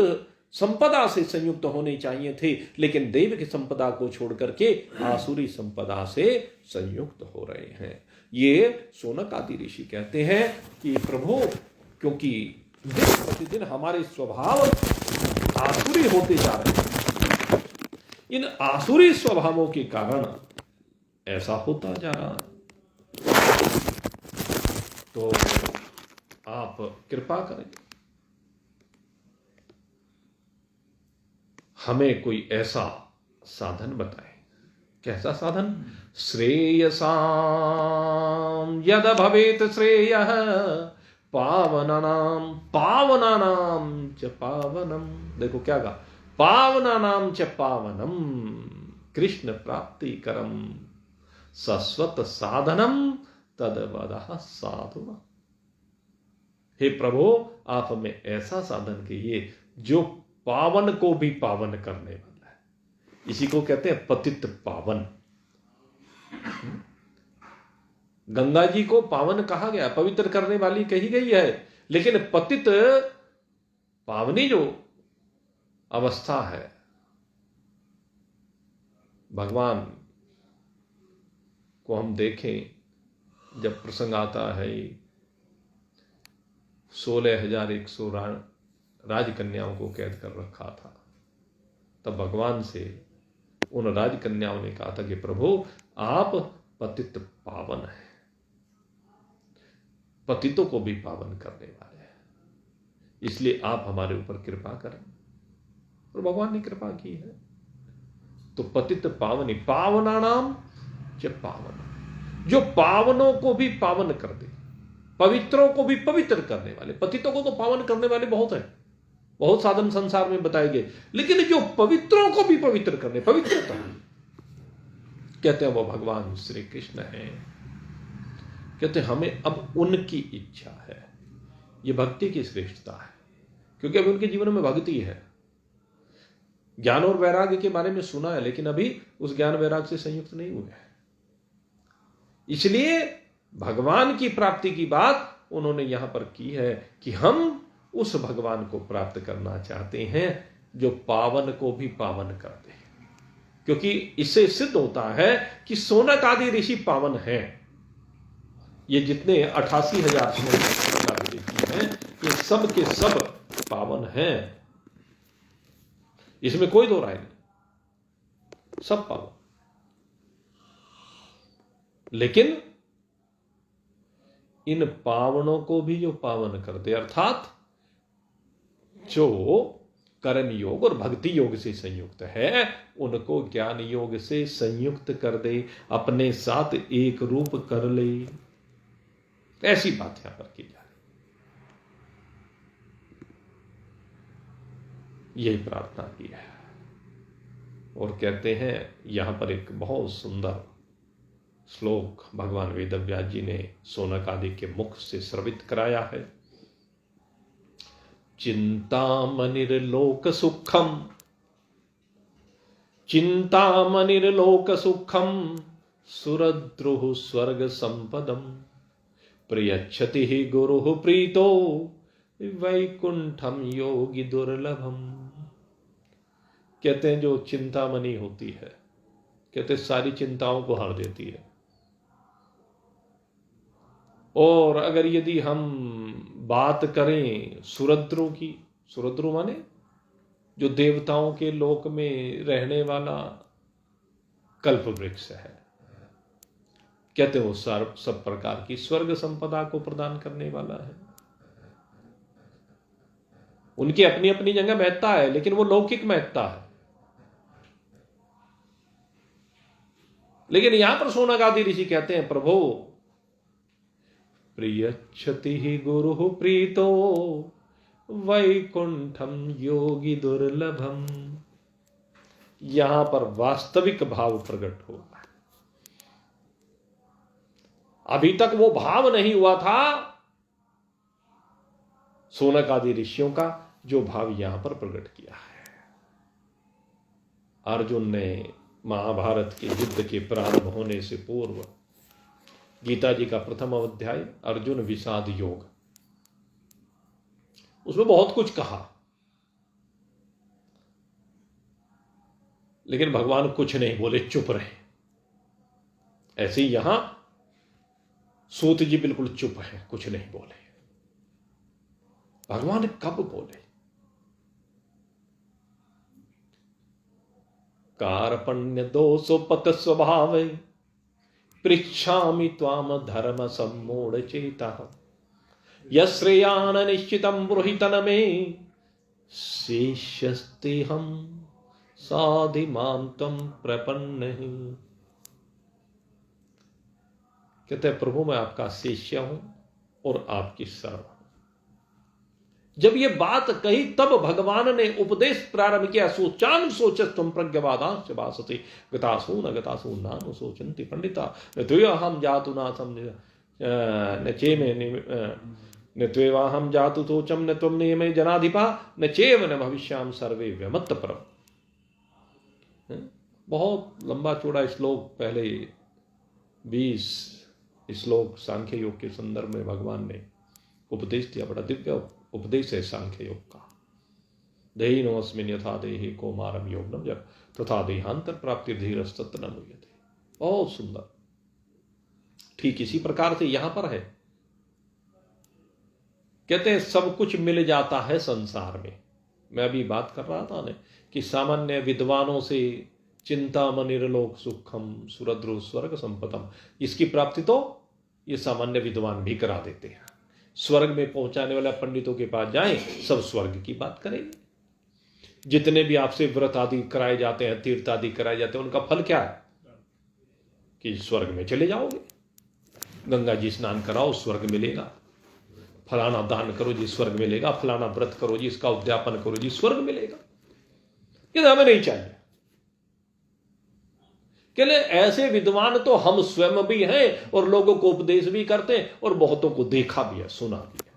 संपदा से संयुक्त होने चाहिए थे, लेकिन देव की संपदा को छोड़ करके आसुरी संपदा से संयुक्त हो रहे हैं। ये शौनक आदि ऋषि कहते हैं कि प्रभु, क्योंकि दिन प्रतिदिन हमारे स्वभाव आसुरी होते जा रहे हैं, इन आसुरी स्वभावों के कारण ऐसा होता जा रहा है, तो आप कृपा करें, हमें कोई ऐसा साधन बताएं। कैसा साधन? श्रेयसां यद भवेत श्रेयः पावनानां च पावनम। देखो क्या कहा, पावनानां च पावनम कृष्ण प्राप्ति करम सस्वत साधनम तदवदः साधु। हे प्रभु, आप हमें ऐसा साधन कीजिए जो पावन को भी पावन करने वाला है। इसी को कहते हैं पतित पावन। गंगा जी को पावन कहा गया, पवित्र करने वाली कही गई है, लेकिन पतित पावनी जो अवस्था है, भगवान को हम देखें, जब प्रसंग आता है 16,100 राजकन्याओं को कैद कर रखा था, तब भगवान से उन राजकन्याओं ने कहा था कि प्रभु आप पतित पावन हैं, पतितों को भी पावन करने वाले हैं, इसलिए आप हमारे ऊपर कृपा करें। और भगवान ने कृपा की है। तो पतित पावनी, पावनानाम च पावन, जो पावनों को भी पावन कर दे, पवित्रों को भी पवित्र करने वाले। पतितों को तो पावन करने वाले बहुत हैं, बहुत साधन संसार में बताए गए, लेकिन जो पवित्रों को भी पवित्र करने, पवित्रता कहते हैं वो भगवान श्री कृष्ण हैं। कहते हैं हमें अब उनकी इच्छा है। ये भक्ति की श्रेष्ठता है, क्योंकि अभी उनके जीवन में भक्ति है। ज्ञान और वैराग्य के बारे में सुना है, लेकिन अभी उस ज्ञान वैराग्य से संयुक्त नहीं हुए हैं। इसलिए भगवान की प्राप्ति की बात उन्होंने यहां पर की है कि हम उस भगवान को प्राप्त करना चाहते हैं जो पावन को भी पावन कर दे, क्योंकि इससे सिद्ध होता है कि शौनक आदि ऋषि पावन हैं। ये जितने 88,000 शौनक आदि ऋषि हैं, ये सब के सब पावन हैं, इसमें कोई दो राय नहीं, सब पावन। लेकिन इन पावनों को भी जो पावन कर दे, अर्थात जो कर्म योग और भक्ति योग से संयुक्त है, उनको ज्ञान योग से संयुक्त कर दे, अपने साथ एक रूप कर ले, ऐसी बात यहां पर की जा रही, यही प्रार्थना की है। और कहते हैं यहां पर एक बहुत सुंदर श्लोक भगवान वेदव्यास जी ने शौनक आदि के मुख से श्रवित कराया है। चिंतामणिर्लोक सुखम, चिंतामणिर्लोक सुखम सुरद्रुः स्वर्ग संपदम प्रयच्छति ही गुरुः प्रीतो वैकुंठम योगी दुर्लभम। कहते हैं जो चिंतामणि होती है, कहते सारी चिंताओं को हर देती है। और अगर यदि हम बात करें सुरद्रु की, सुरद्रु माने जो देवताओं के लोक में रहने वाला कल्प वृक्ष है, कहते हैं वो सब प्रकार की स्वर्ग संपदा को प्रदान करने वाला है। उनकी अपनी अपनी जगह महत्ता है, लेकिन वो लौकिक महत्ता है। लेकिन यहां पर शौनक आदि ऋषि कहते हैं प्रभु प्रियच्छति ही गुरु प्रीतो वैकुंठम योगी दुर्लभम। यहां पर वास्तविक भाव प्रकट हो रहा है। अभी तक वो भाव नहीं हुआ था शौनक आदि ऋषियों का, जो भाव यहां पर प्रकट किया है। अर्जुन ने महाभारत के युद्ध के प्रारंभ होने से पूर्व गीता जी का प्रथम अध्याय अर्जुन विषाद योग, उसमें बहुत कुछ कहा। लेकिन भगवान कुछ नहीं बोले, चुप रहे। ऐसे ही यहां सूत जी बिल्कुल चुप है, कुछ नहीं बोले। भगवान कब बोले? कार्पण्य दोषोपत स्वभाव पृच्छामि त्वाम धर्म सम्मूढ़ चेता यश्रेयान निश्चितम ब्रूहितन में शेषस्ते हम साधि माम तम प्रपन्न। कहते हैं प्रभु मैं आपका शिष्य हूं और आपकी शरण हूं। जब ये बात कही तब भगवान ने उपदेश प्रारंभ किया। सोचान सोचस तुम प्रज्ञवादांश भासते गतासून गतासून नानु सोचंति पंडिता न त्वेहम जातु नाथम न चेमे न त्वेवाहम जातु तोचम न त्वम नियमे जनाधिपा न चेव न भविष्याम सर्वे व्यमत्त परम। बहुत लंबा चौड़ा श्लोक, पहले 20 श्लोक सांख्य योग के संदर्भ में भगवान ने उपदेश दिया। बड़ा दिव्य उपदेश है सांख्य योग का। देहिनोऽस्मिन् यथा देहि कौमारम योगनम जब तथा देहांतर प्राप्ति धीरस्तत्र न मुह्यते। बहुत सुंदर। ठीक इसी प्रकार से यहां पर है, कहते हैं सब कुछ मिल जाता है संसार में। मैं अभी बात कर रहा था ना कि सामान्य विद्वानों से चिंतामणिर्लोक सुखम सुरद्रु स्वर्ग संपतम, इसकी प्राप्ति तो ये सामान्य विद्वान भी करा देते हैं। स्वर्ग में पहुंचाने वाले पंडितों के पास जाएं, सब स्वर्ग की बात करेंगे। जितने भी आपसे व्रत आदि कराए जाते हैं, तीर्थ आदि कराए जाते हैं, उनका फल क्या है कि स्वर्ग में चले जाओगे। गंगा जी स्नान कराओ, स्वर्ग मिलेगा। फलाना दान करो जी, स्वर्ग मिलेगा। फलाना व्रत करो जी, इसका उद्यापन करो जी, स्वर्ग मिलेगा। ये हमें नहीं चाहिए। कि ऐसे विद्वान तो हम स्वयं भी हैं और लोगों को उपदेश भी करते हैं और बहुतों को देखा भी है, सुना भी है।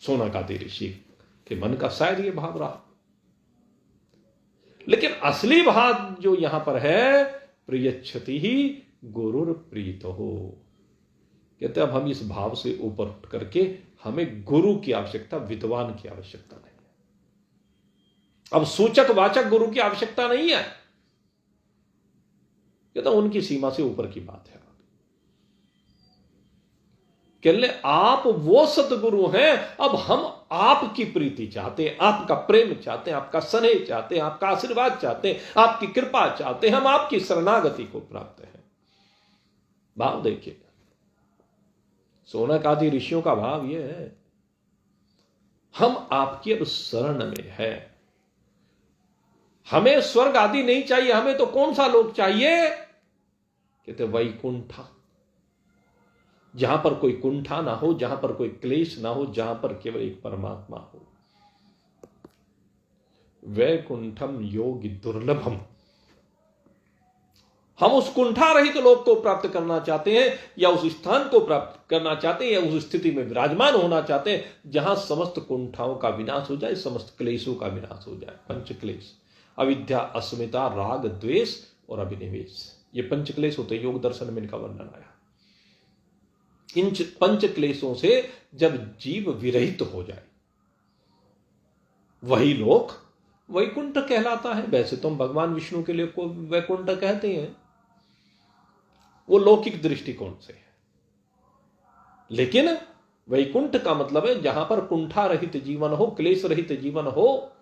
सोनाकादि ऋषि के मन का शायद ये भाव रहा। लेकिन असली भाव जो यहां पर है, प्रियच्छति ही गुरुर प्रीत हो। कहते अब हम इस भाव से ऊपर उठ करके हमें गुरु की आवश्यकता, विद्वान की आवश्यकता नहीं है। अब सूचक वाचक गुरु की आवश्यकता नहीं है। कहता उनकी सीमा से ऊपर की बात है। कहले आप वो सतगुरु हैं, अब हम आपकी प्रीति चाहते हैं, आपका प्रेम चाहते हैं, आपका स्नेह चाहते हैं, आपका आशीर्वाद चाहते हैं, आपकी कृपा चाहते हैं, हम आपकी शरणागति को प्राप्त है। भाव देखिए, सोनक आदि ऋषियों का भाव यह है, हम आपकी अब शरण में है। हमें स्वर्ग आदि नहीं चाहिए, हमें तो कौन सा लोक चाहिए? कहते वैकुंठा, जहां पर कोई कुंठा ना हो, जहां पर कोई क्लेश ना हो, जहां पर केवल एक परमात्मा हो। वैकुंठम योगी दुर्लभम। हम उस कुंठा रहित लोक को प्राप्त करना चाहते हैं, या उस स्थान को प्राप्त करना चाहते हैं, या उस स्थिति में विराजमान होना चाहते हैं जहां समस्त कुंठाओं का विनाश हो जाए, समस्त क्लेशों का विनाश हो जाए। पंच क्लेश, अविद्या, अस्मिता, राग, द्वेष और अभिनिवेश, ये पंच क्लेश होते हैं। योग दर्शन में इनका वर्णन आया। इन पंच क्लेशों से जब जीव विरहित हो जाए, वही लोक वैकुंठ कहलाता है। वैसे तो हम भगवान विष्णु के लिए को वैकुंठ कहते हैं, वो लौकिक दृष्टिकोण से है। लेकिन वैकुंठ का मतलब है जहां पर कुंठा रहित जीवन हो, क्लेश रहित जीवन हो,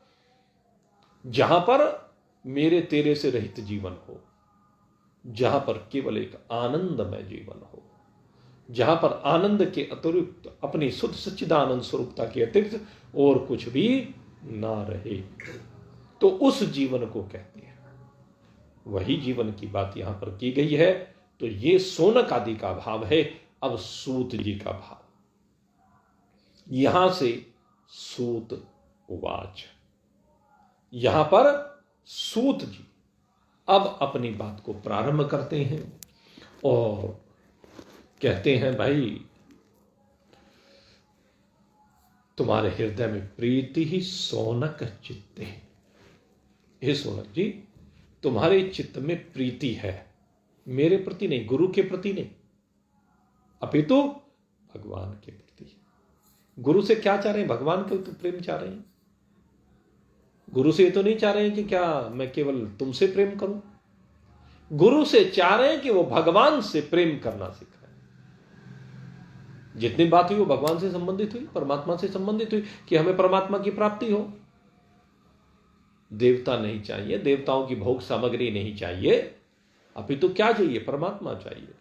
जहां पर मेरे तेरे से रहित जीवन हो, जहां पर केवल एक आनंदमय जीवन हो, जहां पर आनंद के अतिरिक्त, अपनी शुद्ध सच्चिदानंद स्वरूपता के अतिरिक्त और कुछ भी ना रहे, तो उस जीवन को कहते हैं। वही जीवन की बात यहां पर की गई है। तो ये सोनक आदि का भाव है। अब सूत जी का भाव, यहां से सूत उवाच, यहां पर सूत जी अब अपनी बात को प्रारंभ करते हैं और कहते हैं, भाई तुम्हारे हृदय में प्रीति ही सोनक चित्ते। हे सोनक जी, तुम्हारे चित्त में प्रीति है, मेरे प्रति नहीं, गुरु के प्रति नहीं, अपितु भगवान के प्रति। गुरु से क्या चाह रहे हैं? भगवान के तो प्रेम चाह रहे हैं। गुरु से ये तो नहीं चाह रहे हैं कि क्या मैं केवल तुमसे प्रेम करूं, गुरु से चाह रहे हैं कि वो भगवान से प्रेम करना सिखाए। जितनी बात हुई वो भगवान से संबंधित हुई, परमात्मा से संबंधित हुई, कि हमें परमात्मा की प्राप्ति हो। देवता नहीं चाहिए, देवताओं की भोग सामग्री नहीं चाहिए, अपितु क्या चाहिए? परमात्मा चाहिए।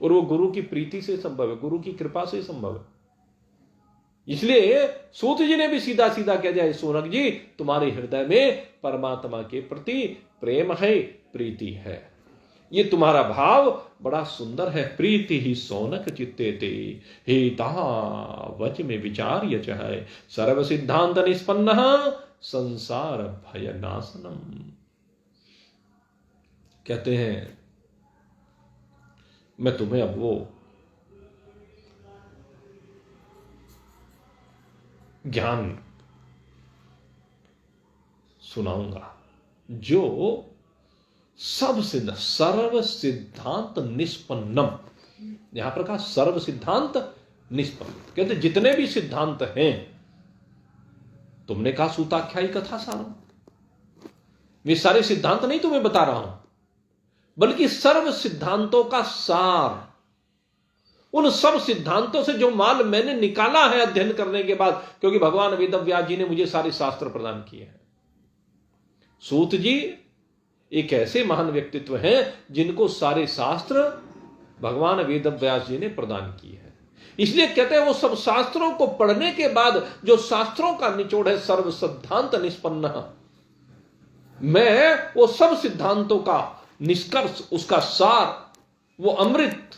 और वो गुरु की प्रीति से संभव है, गुरु की कृपा से संभव है। इसलिए सूत जी ने भी सीधा सीधा कह दिया, सोनक जी तुम्हारे हृदय में परमात्मा के प्रति प्रेम है, प्रीति है, ये तुम्हारा भाव बड़ा सुंदर है। प्रीति ही सोनक चित्ते ते हेता वच में विचार यच है, सर्व सिद्धांत निष्पन्न संसार भय नाशनम। कहते हैं मैं तुम्हें अब वो ज्ञान सुनाऊंगा जो सर्व सिद्धांत निष्पन्नम। यहां पर कहा सर्व सिद्धांत निष्पन्न, कहते जितने भी सिद्धांत हैं, तुमने कहा सूताख्यायी कथा सारम, वे सारे सिद्धांत नहीं तुम्हें बता रहा हूं, बल्कि सर्व सिद्धांतों का सार, उन सब सिद्धांतों से जो माल मैंने निकाला है अध्ययन करने के बाद, क्योंकि भगवान वेदव्यास जी ने मुझे सारे शास्त्र प्रदान किए हैं। सूत जी एक ऐसे महान व्यक्तित्व हैं जिनको सारे शास्त्र भगवान वेदव्यास जी ने प्रदान किए हैं। इसलिए कहते हैं वो सब शास्त्रों को पढ़ने के बाद जो शास्त्रों का निचोड़ है सर्व सिद्धांत निष्पन्न, मैं वो सब सिद्धांतों का निष्कर्ष, उसका सार, वो अमृत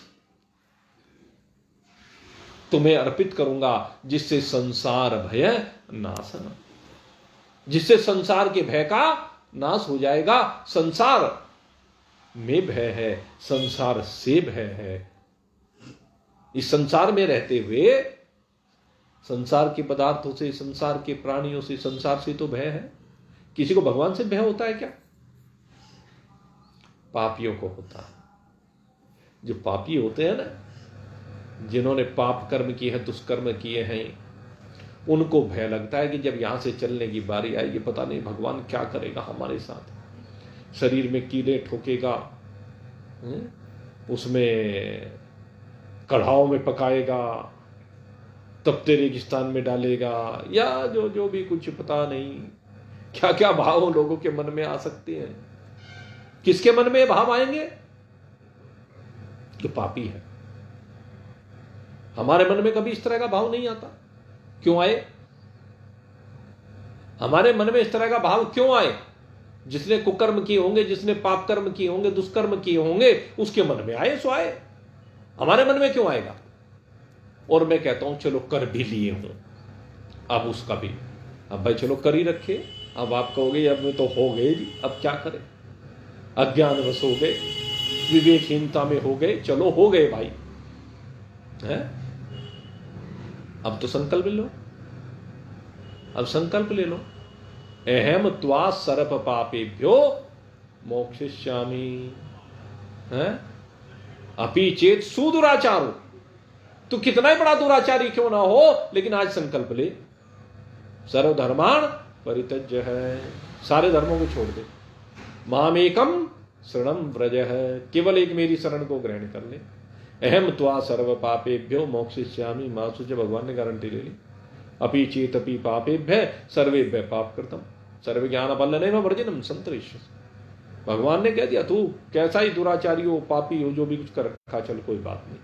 तुम्हें अर्पित करूंगा, जिससे संसार भय नाशन, जिससे संसार के भय का नाश हो जाएगा। संसार में भय है, संसार से भय है। इस संसार में रहते हुए संसार के पदार्थों से, संसार के प्राणियों से, संसार से तो भय है। किसी को भगवान से भय होता है क्या? पापियों को होता है। जो पापी होते हैं ना, जिन्होंने पाप कर्म किए हैं, दुष्कर्म किए हैं, उनको भय लगता है कि जब यहां से चलने की बारी आएगी, पता नहीं भगवान क्या करेगा हमारे साथ। शरीर में कीड़े ठोकेगा, उसमें कढ़ाओं में पकाएगा, तपते रेगिस्तान में डालेगा, या जो जो भी कुछ पता नहीं क्या क्या भाव लोगों के मन में आ सकते हैं। किसके मन में भाव आएंगे? जो पापी है। हमारे मन में कभी इस तरह का भाव नहीं आता। क्यों आए? हमारे मन में इस तरह का भाव क्यों आए? जिसने कुकर्म किए होंगे, जिसने पाप कर्म किए होंगे, दुष्कर्म किए होंगे, उसके मन में आए सो आए। हमारे मन में क्यों आएगा? और मैं कहता हूं चलो कर भी लिए हूं, अब उसका भी, अब भाई चलो कर ही रखे। अब आप कहोगे अब में तो हो गए जी, अब क्या करें, अज्ञानवश हो गए, विवेकहीनता में हो गए, चलो हो गए भाई है। अब तो संकल्प ले लो, अब संकल्प ले लो, अहम त्वा सर्प पापेभ्यो मोक्षयिष्यामि है अपि चेत सुदुराचारो। तू कितना ही बड़ा दुराचारी क्यों ना हो, लेकिन आज संकल्प ले, सर्वधर्माण परित्यज्य है, सारे धर्मों को छोड़ दे, मामेकम शरणम व्रज है, केवल एक मेरी शरण को ग्रहण कर ले। अहम त्वा सर्व पापेभ्यो मोक्षयिष्यामि, मासुच, भगवान ने गारंटी ले ली। अपि चेत अपि पापेभ्य सर्वेभ्य पाप कृतम सर्व ज्ञान बल्लनेन वर्जिनम संतरिष्य। भगवान ने कह दिया तू कैसा ही दुराचारी हो, पापी हो, जो भी कुछ कर रखा, चल कोई बात नहीं,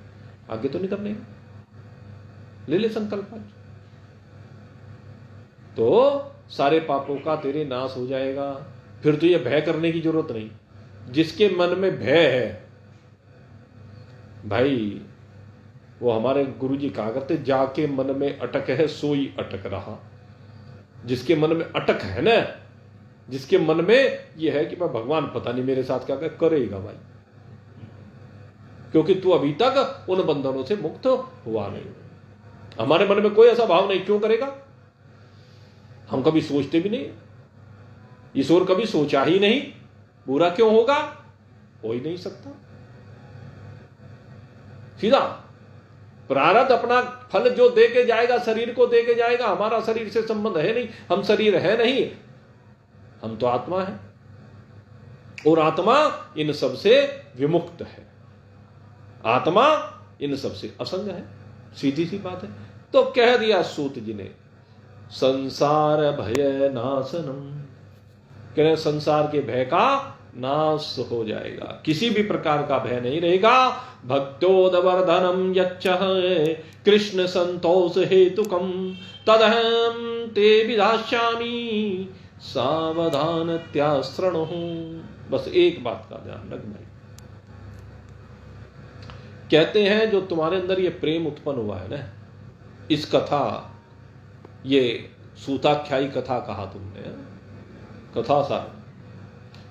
आगे तो नहीं करने, ले ले संकल्प आज, तो सारे पापों का तेरे नाश हो जाएगा। फिर तो ये भय करने की जरूरत नहीं। जिसके मन में भय है भाई, वो हमारे गुरुजी कहा करते, जाके मन में अटक है सोई अटक रहा। जिसके मन में अटक है ना, जिसके मन में ये है कि मैं भगवान पता नहीं मेरे साथ क्या करेगा भाई, क्योंकि तू अभी तक उन बंधनों से मुक्त हुआ नहीं। हमारे मन में कोई ऐसा भाव नहीं, क्यों करेगा? हम कभी सोचते भी नहीं, ईश्वर कभी सोचा ही नहीं, बुरा क्यों होगा? हो ही नहीं सकता। सीधा प्रारब्ध अपना फल जो दे के जाएगा, शरीर को दे के जाएगा। हमारा शरीर से संबंध है नहीं, हम शरीर है नहीं, हम तो आत्मा है और आत्मा इन सब से विमुक्त है, आत्मा इन सब से असंग है, सीधी सी बात है। तो कह दिया सूत जी ने, संसार भय नाशनम, कह रहे संसार के भय का नाश हो जाएगा, किसी भी प्रकार का भय नहीं रहेगा। भक्त्योदवर्धनम यच्च कृष्ण संतोष हेतुकम तदहम ते विधास्यामि सावधान त्यास्रणो। बस एक बात का ध्यान रख भाई, कहते हैं जो तुम्हारे अंदर ये प्रेम उत्पन्न हुआ है ना, इस कथा, ये सूताख्यायी कथा कहा तुमने, कथा सार,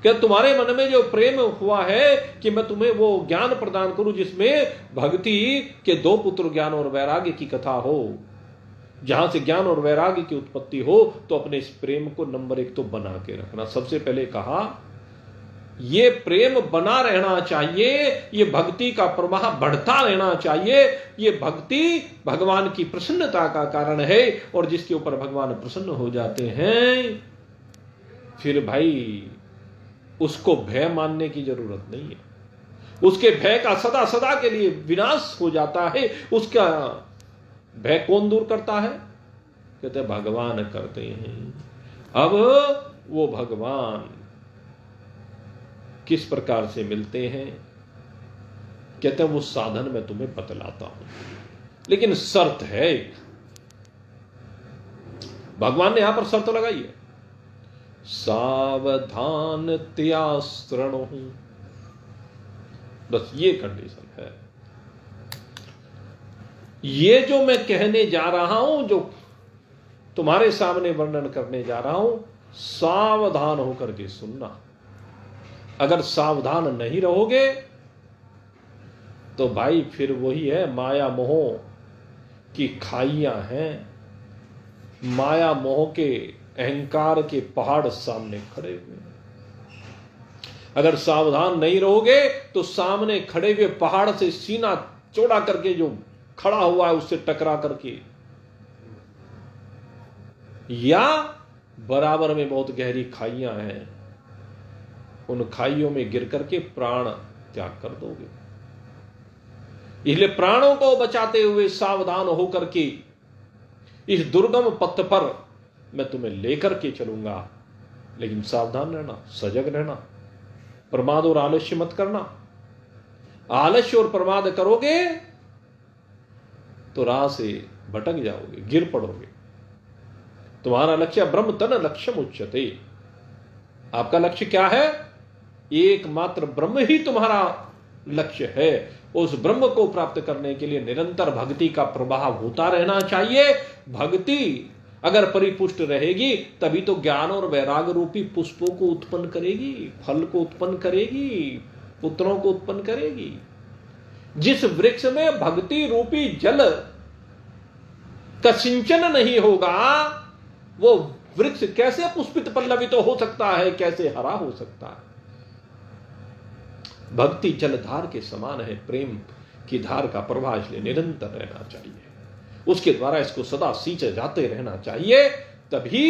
क्या तुम्हारे मन में जो प्रेम हुआ है कि मैं तुम्हें वो ज्ञान प्रदान करूं जिसमें भक्ति के दो पुत्र ज्ञान और वैराग्य की कथा हो, जहां से ज्ञान और वैराग्य की उत्पत्ति हो, तो अपने इस प्रेम को नंबर 1 तो बना के रखना। सबसे पहले कहा ये प्रेम बना रहना चाहिए, ये भक्ति का प्रवाह बढ़ता रहना चाहिए। ये भक्ति भगवान की प्रसन्नता का कारण है, और जिसके ऊपर भगवान प्रसन्न हो जाते हैं फिर भाई उसको भय मानने की जरूरत नहीं है, उसके भय का सदा सदा के लिए विनाश हो जाता है। उसका भय कौन दूर करता है? कहते भगवान करते हैं। अब वो भगवान किस प्रकार से मिलते हैं? कहते हैं वो साधन मैं तुम्हें बतलाता हूं, लेकिन शर्त है, भगवान ने यहां पर शर्त लगाई है, सावधान त्यास्रणो, बस ये कंडीशन है। ये जो मैं कहने जा रहा हूं, जो तुम्हारे सामने वर्णन करने जा रहा हूं, सावधान होकर के सुनना। अगर सावधान नहीं रहोगे तो भाई फिर वही है, माया मोह की खाइयां हैं, माया मोह के अहंकार के पहाड़ सामने खड़े हुए। अगर सावधान नहीं रहोगे तो सामने खड़े हुए पहाड़ से सीना चौड़ा करके जो खड़ा हुआ है उससे टकरा करके, या बराबर में बहुत गहरी खाइयां हैं, उन खाइयों में गिर करके प्राण त्याग कर दोगे। इसलिए प्राणों को बचाते हुए सावधान होकर के इस दुर्गम पथ पर मैं तुम्हें लेकर के चलूंगा, लेकिन सावधान रहना, सजग रहना, प्रमाद और आलस्य मत करना। आलस्य और प्रमाद करोगे तो राह से भटक जाओगे, गिर पड़ोगे। तुम्हारा लक्ष्य ब्रह्म तन लक्ष्यम उच्यते। आपका लक्ष्य क्या है? एकमात्र ब्रह्म ही तुम्हारा लक्ष्य है। उस ब्रह्म को प्राप्त करने के लिए निरंतर भक्ति का प्रवाह होता रहना चाहिए। भक्ति अगर परिपुष्ट रहेगी तभी तो ज्ञान और वैराग रूपी पुष्पों को उत्पन्न करेगी, फल को उत्पन्न करेगी, पुत्रों को उत्पन्न करेगी। जिस वृक्ष में भक्ति रूपी जल का सिंचन नहीं होगा, वो वृक्ष कैसे पुष्पित पल्लवित हो सकता है, कैसे हरा हो सकता है? भक्ति जलधार के समान है, प्रेम की धार का प्रवाह, इसलिए निरंतर रहना चाहिए। उसके द्वारा इसको सदा सींचे जाते रहना चाहिए, तभी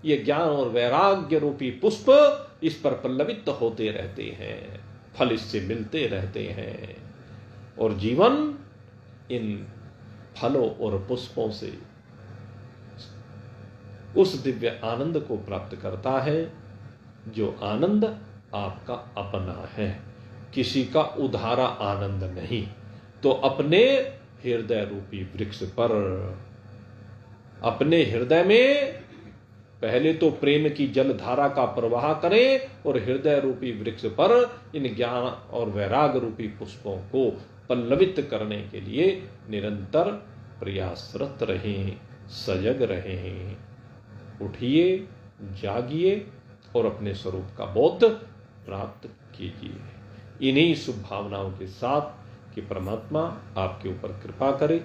ये ज्ञान और वैराग्य रूपी पुष्प इस पर पल्लवित होते रहते हैं, फल इससे मिलते रहते हैं, और जीवन इन फलों और पुष्पों से उस दिव्य आनंद को प्राप्त करता है जो आनंद आपका अपना है, किसी का उधारा आनंद नहीं। तो अपने हृदय रूपी वृक्ष पर, अपने हृदय में पहले तो प्रेम की जलधारा का प्रवाह करें, और हृदय रूपी वृक्ष पर इन ज्ञान और वैराग रूपी पुष्पों को पल्लवित करने के लिए निरंतर प्रयासरत रहें, सजग रहें। उठिए, जागिए और अपने स्वरूप का बोध प्राप्त कीजिए। इन्हीं शुभ भावनाओं के साथ कि परमात्मा आपके ऊपर कृपा करे,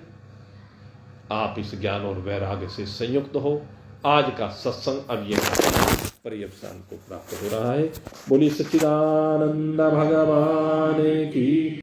आप इस ज्ञान और वैराग्य से संयुक्त हो। आज का सत्संग अब ये पर्यवसान को प्राप्त हो रहा है। बोलिए सच्चिदानंद भगवान की।